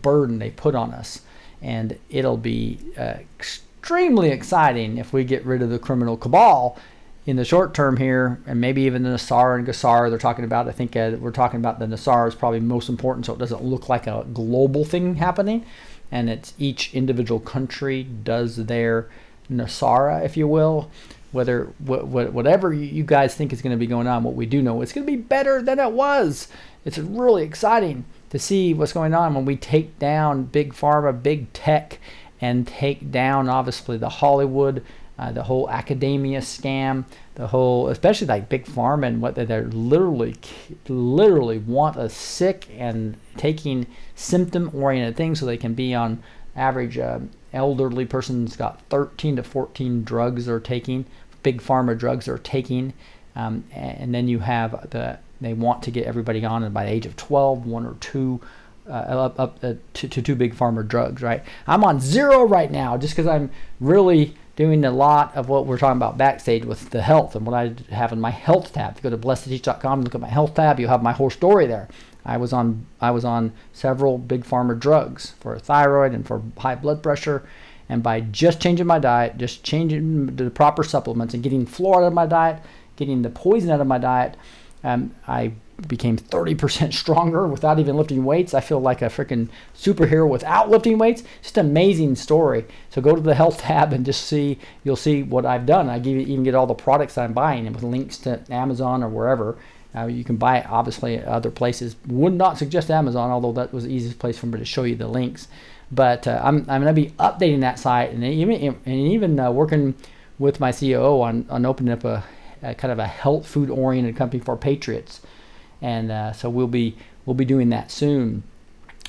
burden they put on us. And it'll be extremely exciting if we get rid of the criminal cabal in the short term here, and maybe even the Nassar and Gassar they're talking about. I think we're talking about the Nassar is probably most important, so it doesn't look like a global thing happening. And it's each individual country does their Nassara, if you will. Whatever you guys think is going to be going on, what we do know, it's going to be better than it was. It's really exciting to see what's going on when we take down big pharma, big tech, and take down obviously the Hollywood, the whole academia scam, especially like big pharma and what they're literally want us sick and taking symptom-oriented things so they can be on average. Elderly person's got 13 to 14 drugs they're taking, big pharma drugs they're taking, and then you have they want to get everybody on, and by the age of 12, one or two, up to two big pharma drugs, right? I'm on 0 right now just because I'm really doing a lot of what we're talking about backstage with the health and what I have in my health tab. If you go to blessedteach.com and look at my health tab, you'll have my whole story there. I was on several big pharma drugs for thyroid and for high blood pressure, and by just changing my diet, just changing the proper supplements and getting fluoride out of my diet, getting the poison out of my diet, I became 30% stronger without even lifting weights. I feel like a freaking superhero without lifting weights. Just an amazing story. So go to the health tab and just see. You'll see what I've done. I even get all the products that I'm buying and with links to Amazon or wherever. You can buy it obviously at other places. Would not suggest Amazon, although that was the easiest place for me to show you the links. But I'm going to be updating that site and even working with my COO on opening up a kind of a health food oriented company for patriots. And so we'll be doing that soon.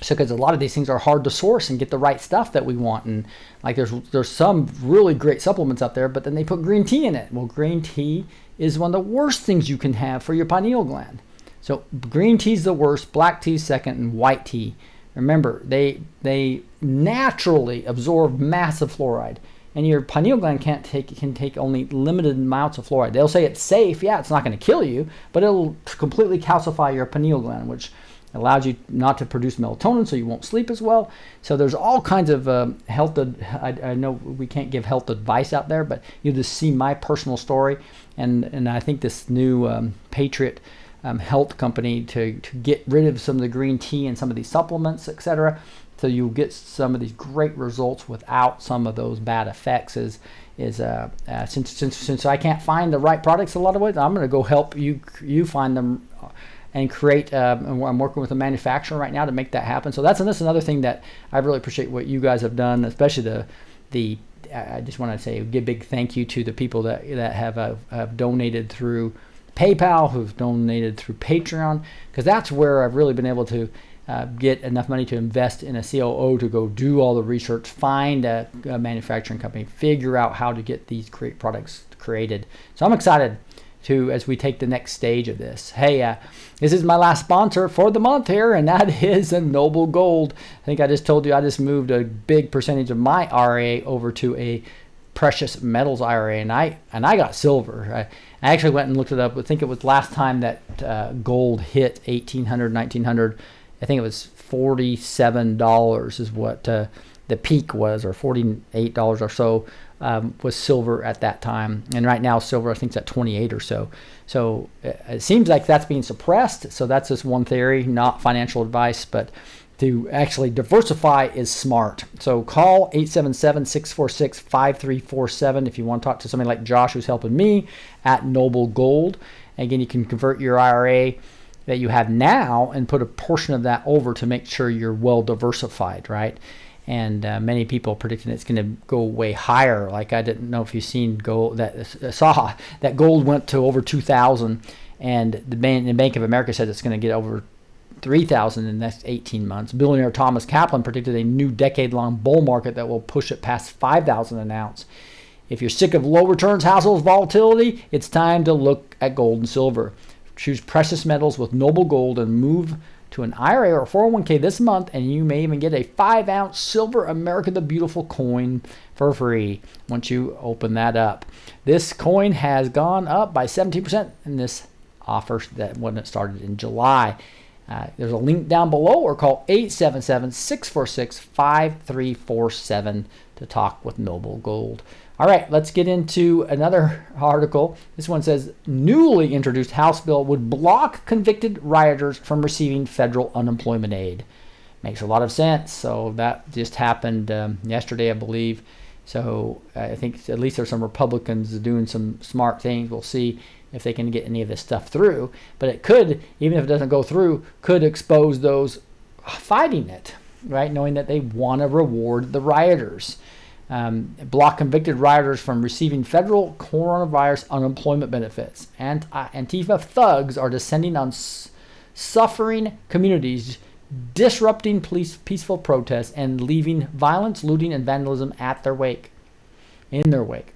So because a lot of these things are hard to source and get the right stuff that we want, and like there's some really great supplements out there, but then they put green tea in it. Well, green tea is one of the worst things you can have for your pineal gland. So green tea's the worst, black tea's second, and white tea. Remember, they naturally absorb massive fluoride. and your pineal gland can take only limited amounts of fluoride. They'll say it's safe. Yeah, it's not going to kill you, but it'll completely calcify your pineal gland, which allows you not to produce melatonin, so you won't sleep as well. So there's all kinds of health. I know we can't give health advice out there, but you just see my personal story, and I think this new Patriot health company to get rid of some of the green tea and some of these supplements, etc. So you'll get some of these great results without some of those bad effects. Since I can't find the right products a lot of ways, I'm going to go help you find them and create. And I'm working with a manufacturer right now to make that happen. So that's another thing that I really appreciate what you guys have done, especially the. I just want to say a big thank you to the people that have donated through PayPal, who've donated through Patreon, because that's where I've really been able to get enough money to invest in a COO to go do all the research, find a manufacturing company, figure out how to get these great products created. So I'm excited as we take the next stage of this. Hey, this is my last sponsor for the month here, and that is Noble Gold. I think I just told you I just moved a big percentage of my IRA over to a precious metals IRA, and I got silver. I actually went and looked it up. I think it was last time that gold hit 1800, 1900. I think it was $47 is what the peak was, or $48 or so was silver at that time. And right now silver I think is at 28 or so. So it seems like that's being suppressed. So that's just one theory, not financial advice, but to actually diversify is smart. So call 877-646-5347 if you want to talk to somebody like Josh, who's helping me at Noble Gold. Again, you can convert your IRA that you have now and put a portion of that over to make sure you're well diversified, right? And many people predicting it's going to go way higher. Like, I didn't know if you've seen gold, saw that gold went to over 2,000, and the Bank of America said it's going to get over 3,000 in the next 18 months. Billionaire Thomas Kaplan predicted a new decade-long bull market that will push it past 5,000 an ounce. If you're sick of low returns, hassles, volatility, it's time to look at gold and silver. Choose precious metals with Noble Gold and move to an IRA or 401k this month, and you may even get a 5-ounce silver America the Beautiful coin for free once you open that up. This coin has gone up by 17% in this offer that when it started in July. There's a link down below, or call 877-646-5347 to talk with Noble Gold. All right, let's get into another article. This one says, newly introduced House bill would block convicted rioters from receiving federal unemployment aid. Makes a lot of sense. So that just happened yesterday, I believe. So I think at least there's some Republicans doing some smart things. We'll see if they can get any of this stuff through. But it could, even if it doesn't go through, could expose those fighting it, right? Knowing that they want to reward the rioters. Block convicted rioters from receiving federal coronavirus unemployment benefits. And Antifa thugs are descending on suffering communities, disrupting peaceful protests, and leaving violence, looting, and vandalism in their wake.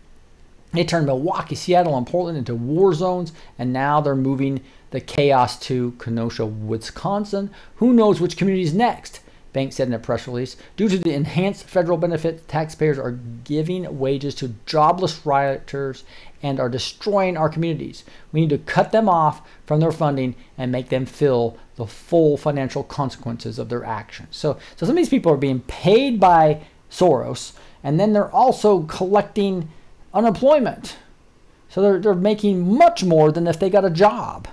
They turned Milwaukee, Seattle, and Portland into war zones, and now they're moving the chaos to Kenosha, Wisconsin. Who knows which community is next? Banks said in a press release. Due to the enhanced federal benefits, taxpayers are giving wages to jobless rioters and are destroying our communities. We need to cut them off from their funding and make them feel the full financial consequences of their actions. So some of these people are being paid by Soros, and then they're also collecting unemployment. So they're making much more than if they got a job.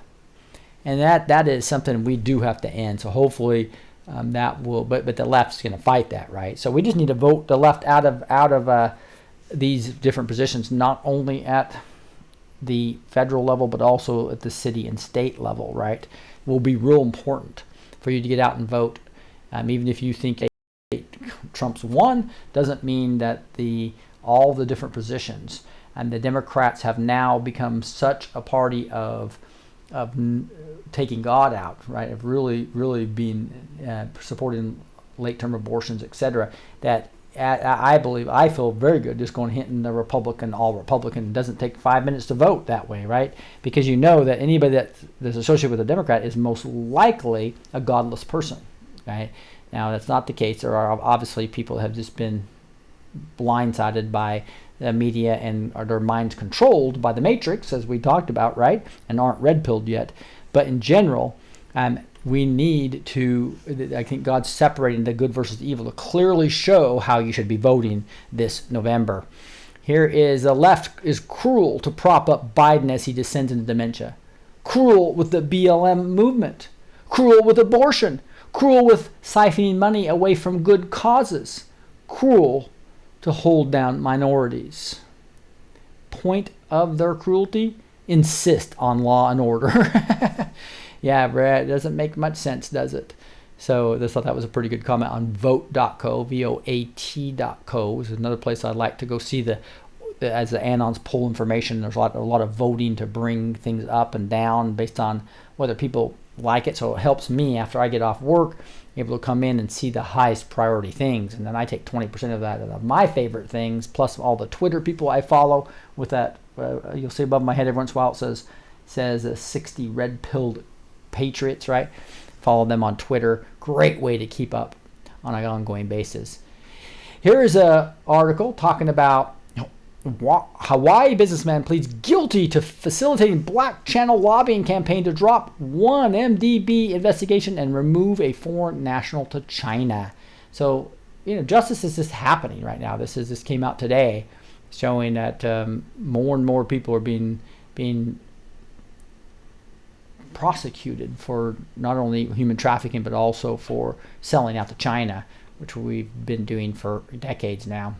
And that is something we do have to end. So hopefully that will, but the left's going to fight that, right? So we just need to vote the left out of these different positions, not only at the federal level, but also at the city and state level, right? Will be real important for you to get out and vote. Even if you think Trump's won, doesn't mean that all the different positions, and the Democrats have now become such a party of taking God out, right? Of really being supporting late-term abortions, etc. That I feel very good just going hitting the Republican, all Republican. It doesn't take 5 minutes to vote that way, right? Because you know that anybody that's associated with a Democrat is most likely a godless person, right? Now that's not the case. There are obviously people that have just been blindsided by the media and are their minds controlled by the Matrix, as we talked about, right? And aren't red-pilled yet. But in general, we need to, I think God's separating the good versus the evil to clearly show how you should be voting this November. Here is the left is cruel to prop up Biden as he descends into dementia. Cruel with the BLM movement. Cruel with abortion. Cruel with siphoning money away from good causes. Cruel to hold down minorities. Point of their cruelty? Insist on law and order. Yeah, Brad, it doesn't make much sense, does it? So I thought that was a pretty good comment on vote.co, voat.co is another place I'd like to go see as the Anons pull information. There's a lot of voting to bring things up and down based on whether people like it. So it helps me after I get off work, able to come in and see the highest priority things. And then I take 20% of that of my favorite things, plus all the Twitter people I follow with that. You'll see above my head every once in a while it says 60 red-pilled patriots, right? Follow them on Twitter. Great way to keep up on an ongoing basis. Here is a article talking about Hawaii businessman pleads guilty to facilitating Black Channel lobbying campaign to drop one MDB investigation and remove a foreign national to China. So, justice is just happening right now. This came out today, showing that more and more people are being prosecuted for not only human trafficking but also for selling out to China, which we've been doing for decades now.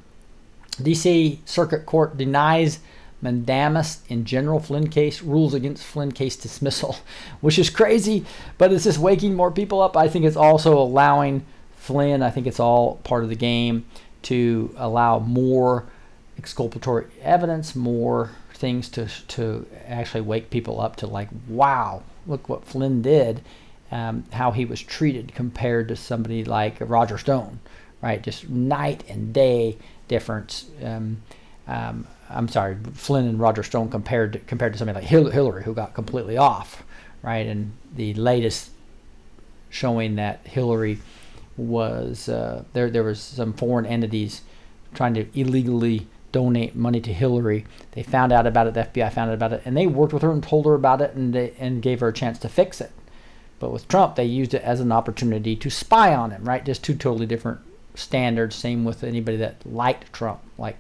D.C. Circuit Court denies mandamus in general Flynn case, rules against Flynn case dismissal, which is crazy, but it's just waking more people up. I think it's also allowing Flynn, I think it's all part of the game, to allow more exculpatory evidence, more things to actually wake people up to, like, wow, look what Flynn did, how he was treated compared to somebody like Roger Stone, right? Just night and day difference. I'm sorry, Flynn and Roger Stone compared to somebody like Hillary, who got completely off, right? And the latest showing that Hillary was there was some foreign entities trying to illegally donate money to Hillary. They found out about it, the FBI found out about it, and they worked with her and told her about it and gave her a chance to fix it. But with Trump, they used it as an opportunity to spy on him, right? Just two totally different standards. Same with anybody that liked Trump, like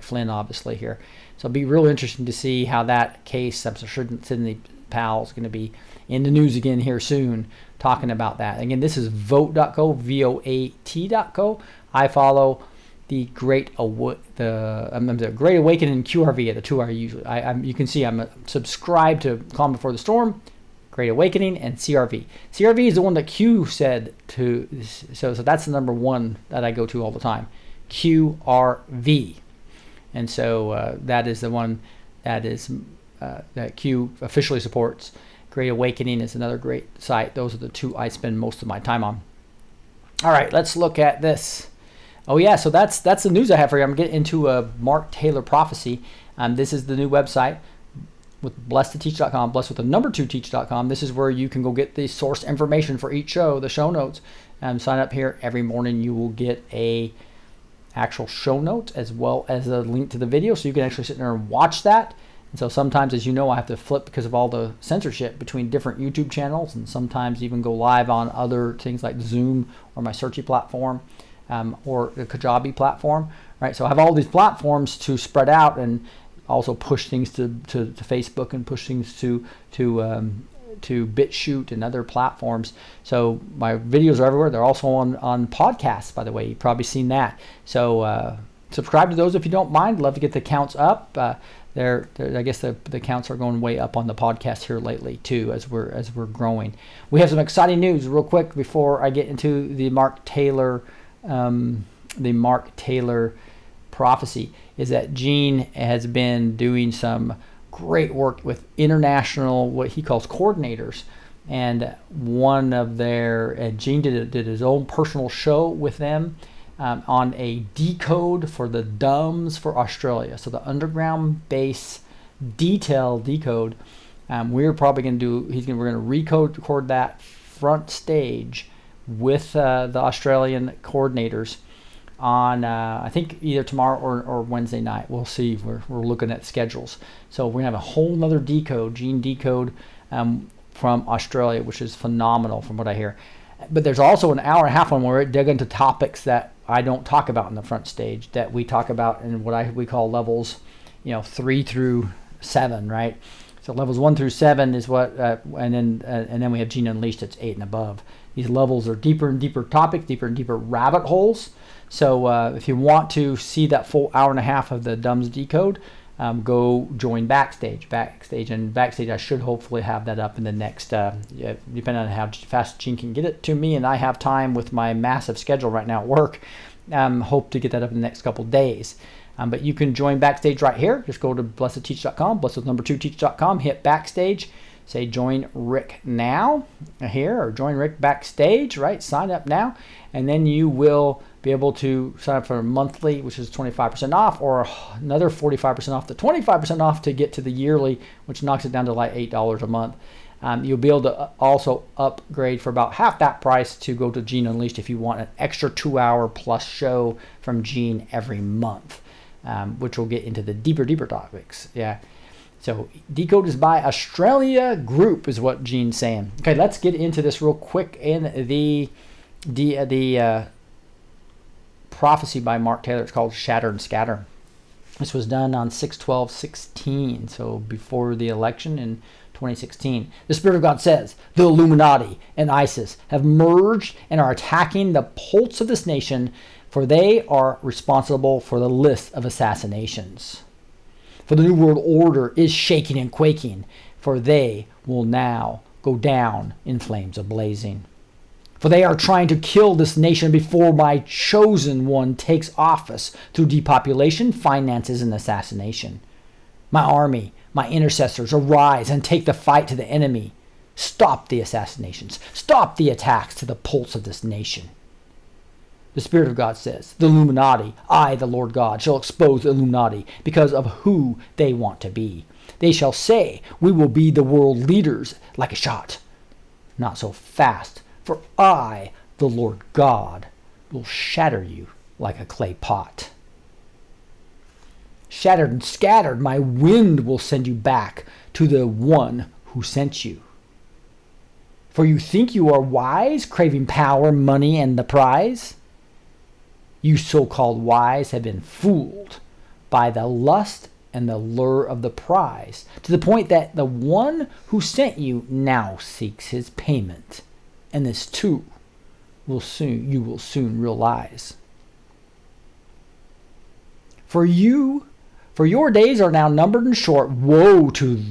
Flynn, obviously here. So it'll be real interesting to see how that case, I'm sure Sidney Powell is going to be in the news again here soon, talking about that. Again, this is vote.co, voat.co. I follow the Great Awakening and QRV are the two I usually. You can see I'm subscribed to Calm Before the Storm, Great Awakening, and CRV. CRV is the one that Q said to. So that's the number one that I go to all the time. QRV, and so that is the one that is that Q officially supports. Great Awakening is another great site. Those are the two I spend most of my time on. All right, let's look at this. Oh yeah, so that's the news I have for you. I'm getting into a Mark Taylor prophecy. This is the new website with blessed2teach.com, blessed with the number 2teach.com. This is where you can go get the source information for each show, the show notes. Sign up here every morning. You will get a actual show notes as well as a link to the video, so you can actually sit there and watch that. And so sometimes, as you know, I have to flip because of all the censorship between different YouTube channels, and sometimes even go live on other things like Zoom or my Searchy platform. Or the Kajabi platform, right? So I have all these platforms to spread out and also push things to Facebook and push things to BitChute and other platforms. So my videos are everywhere. They're also on podcasts, by the way. You've probably seen that. So subscribe to those if you don't mind. Love to get the counts up. I guess the counts are going way up on the podcast here lately too, as we're growing. We have some exciting news real quick before I get into the Mark Taylor prophecy. Is that Gene has been doing some great work with international, what he calls coordinators, and one of their Gene did his own personal show with them on a decode for the DUMBs for Australia. So the underground base detail decode. We're probably going to do. We're going to record that front stage with the Australian coordinators on I think either tomorrow or Wednesday night. We'll see. We're looking at schedules. So we're gonna have a whole nother Gene decode from Australia, which is phenomenal from what I hear. But there's also an hour and a half one where it dig into topics that I don't talk about in the front stage, that we talk about in what we call levels, 3 through 7, right? So levels 1 through 7 is what, and then we have Gene Unleashed. It's 8 and above. These levels are deeper and deeper topics, deeper and deeper rabbit holes. So if you want to see that full hour and a half of the Dumbs Decode, go join Backstage. Backstage, I should hopefully have that up in the next, depending on how fast Gene can get it to me, and I have time with my massive schedule right now at work. Hope to get that up in the next couple days. But you can join Backstage right here. Just go to blessedteach.com, blessed2teach.com, hit Backstage, say join Rick now here, or join Rick Backstage, right? Sign up now, and then you will be able to sign up for a monthly, which is 25% off, or another 45% off to 25% off to get to the yearly, which knocks it down to like $8 a month. You'll be able to also upgrade for about half that price to go to Gene Unleashed if you want an extra 2-hour plus show from Gene every month, which will get into the deeper topics. Yeah. So Decode is by Australia Group is what Gene's saying. Okay, let's get into this real quick in the prophecy by Mark Taylor. It's called Shatter and Scatter. This was done on 6/12/16, so before the election in 2016. The Spirit of God says, the Illuminati and ISIS have merged and are attacking the pulse of this nation, for they are responsible for the list of assassinations. For the New World Order is shaking and quaking, for they will now go down in flames of blazing. For they are trying to kill this nation before my chosen one takes office through depopulation, finances, and assassination. My army, my intercessors, arise and take the fight to the enemy. Stop the assassinations. Stop the attacks to the pulse of this nation. The Spirit of God says, the Illuminati, I, the Lord God, shall expose the Illuminati because of who they want to be. They shall say, we will be the world leaders like a shot. Not so fast, for I, the Lord God, will shatter you like a clay pot. Shattered and scattered, my wind will send you back to the one who sent you. For you think you are wise, craving power, money, and the prize? You so-called wise have been fooled by the lust and the lure of the prize, to the point that the one who sent you now seeks his payment. And this too you will soon realize. For your days are now numbered and short. Woe to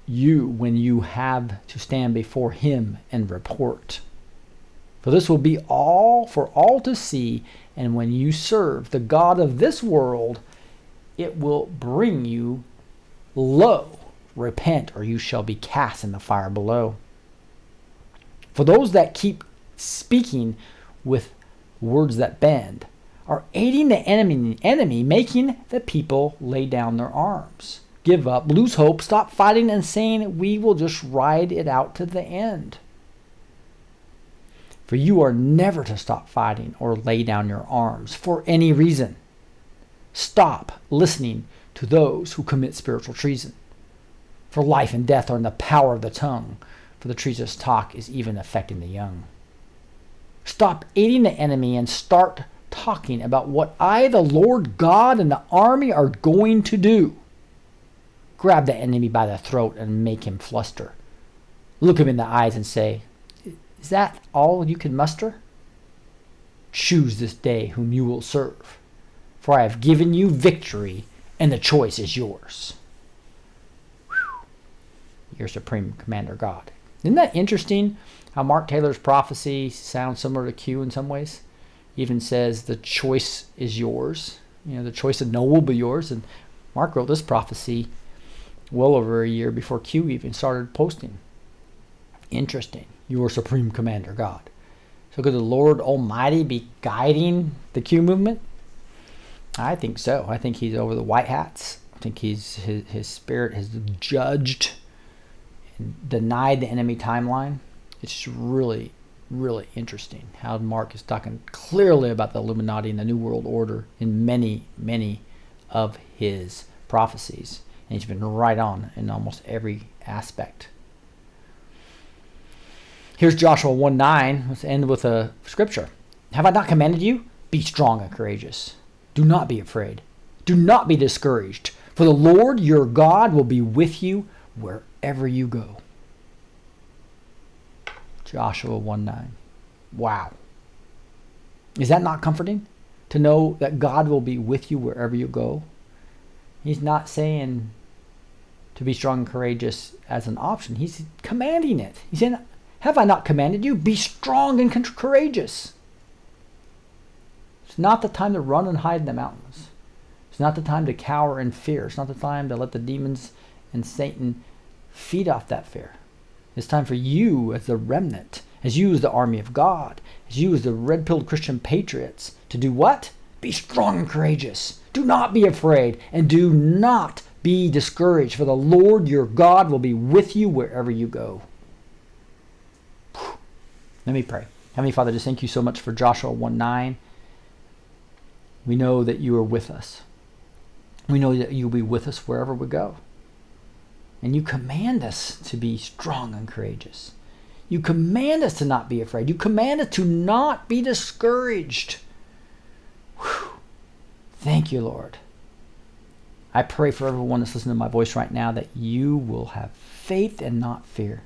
you when you have to stand before him and report. For this will be all for all to see, and when you serve the God of this world, it will bring you low. Repent, or you shall be cast in the fire below. For those that keep speaking with words that bend are aiding the enemy, making the people lay down their arms, give up, lose hope, stop fighting, and saying, we will just ride it out to the end. For you are never to stop fighting or lay down your arms for any reason. Stop listening to those who commit spiritual treason. For life and death are in the power of the tongue, for the treasonous talk is even affecting the young. Stop aiding the enemy and start talking about what I, the Lord God, and the army are going to do. Grab the enemy by the throat and make him fluster. Look him in the eyes and say, is that all you can muster? Choose this day whom you will serve, for I have given you victory, and the choice is yours. Whew. Your Supreme Commander God. Isn't that interesting how Mark Taylor's prophecy sounds similar to Q in some ways? Even says the choice is yours. The choice of no will be yours. And Mark wrote this prophecy well over a year before Q even started posting. Interesting. Your Supreme Commander God. So could the Lord Almighty be guiding the Q movement? I think so. I think he's over the white hats. I think his spirit has judged and denied the enemy timeline. It's really, really interesting how Mark is talking clearly about the Illuminati and the New World Order in many, many of his prophecies. And he's been right on in almost every aspect. Here's Joshua 1:9. Let's end with a scripture. Have I not commanded you? Be strong and courageous. Do not be afraid. Do not be discouraged. For the Lord your God will be with you wherever you go. Joshua 1:9. Wow. Is that not comforting? To know that God will be with you wherever you go? He's not saying to be strong and courageous as an option. He's commanding it. He's saying, have I not commanded you? Be strong and courageous. It's not the time to run and hide in the mountains. It's not the time to cower in fear. It's not the time to let the demons and Satan feed off that fear. It's time for you as the remnant, as you as the army of God, as you as the red-pilled Christian patriots, to do what? Be strong and courageous. Do not be afraid, and do not be discouraged, for the Lord your God will be with you wherever you go. Let me pray. Heavenly Father, just thank you so much for Joshua 1:9. We know that you are with us. We know that you'll be with us wherever we go. And you command us to be strong and courageous. You command us to not be afraid. You command us to not be discouraged. Whew. Thank you, Lord. I pray for everyone that's listening to my voice right now that you will have faith and not fear.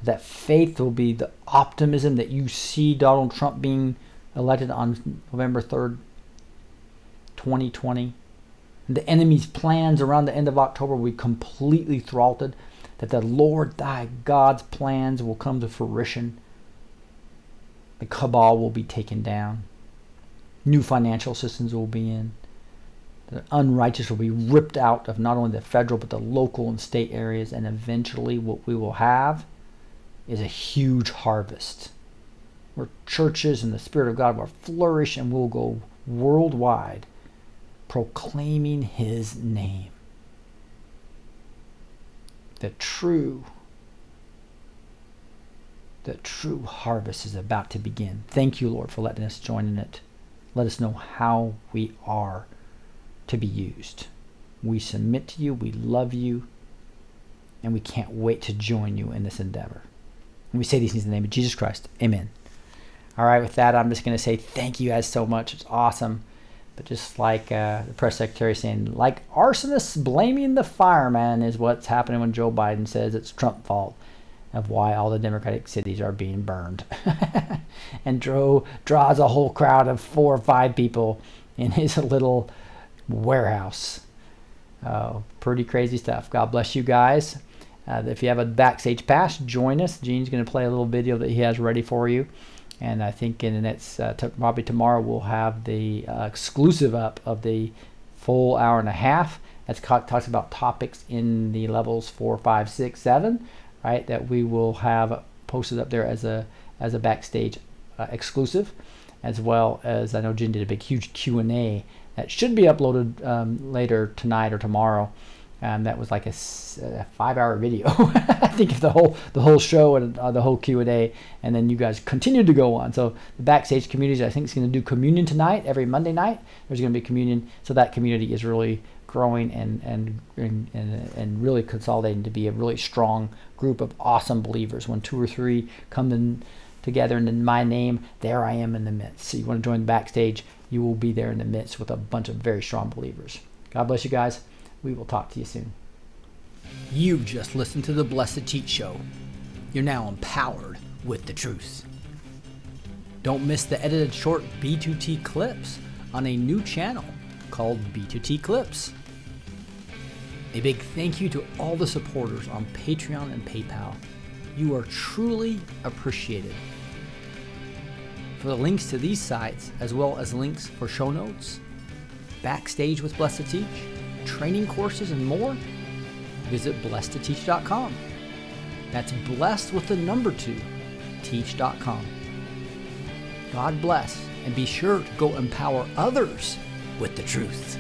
That faith will be the optimism that you see Donald Trump being elected on November 3rd, 2020. The enemy's plans around the end of October will be completely thwarted. That the Lord thy God's plans will come to fruition. The cabal will be taken down. New financial systems will be in. The unrighteous will be ripped out of not only the federal but the local and state areas. And eventually what we will have is a huge harvest. Where churches and the Spirit of God will flourish and will go worldwide proclaiming his name. The true harvest is about to begin. Thank you, Lord, for letting us join in it. Let us know how we are to be used. We submit to you, we love you, and we can't wait to join you in this endeavor. And we say these things in the name of Jesus Christ. Amen. All right, with that, I'm just going to say thank you guys so much. It's awesome. But just like the press secretary saying, like arsonists blaming the fireman is what's happening when Joe Biden says it's Trump's fault of why all the Democratic cities are being burned. And draws a whole crowd of 4 or 5 people in his little warehouse. Pretty crazy stuff. God bless you guys. If you have a backstage pass, join us. Gene's going to play a little video that he has ready for you. And I think in the next, probably tomorrow, we'll have the exclusive up of the full hour and a half. That talks about topics in the levels 4, 5, 6, 7, right? That we will have posted up there as a backstage exclusive, as well as I know Jen did a big, huge Q&A that should be uploaded later tonight or tomorrow. That was like a 5-hour video. I think of the whole show and the whole Q&A, and then you guys continue to go on. So the backstage community, I think, is going to do communion tonight. Every Monday night, there's going to be communion. So that community is really growing and really consolidating to be a really strong group of awesome believers. When 2 or 3 come together in my name, there I am in the midst. So you want to join the backstage, you will be there in the midst with a bunch of very strong believers. God bless you guys. We will talk to you soon. You've just listened to the Blessed Teach Show. You're now empowered with the truth. Don't miss the edited short B2T clips on a new channel called B2T Clips. A big thank you to all the supporters on Patreon and PayPal. You are truly appreciated. For the links to these sites, as well as links for show notes, Backstage with Blessed Teach, training courses, and more, visit blessedtoteach.com. That's blessed with the number 2, teach.com. God bless, and be sure to go empower others with the truth.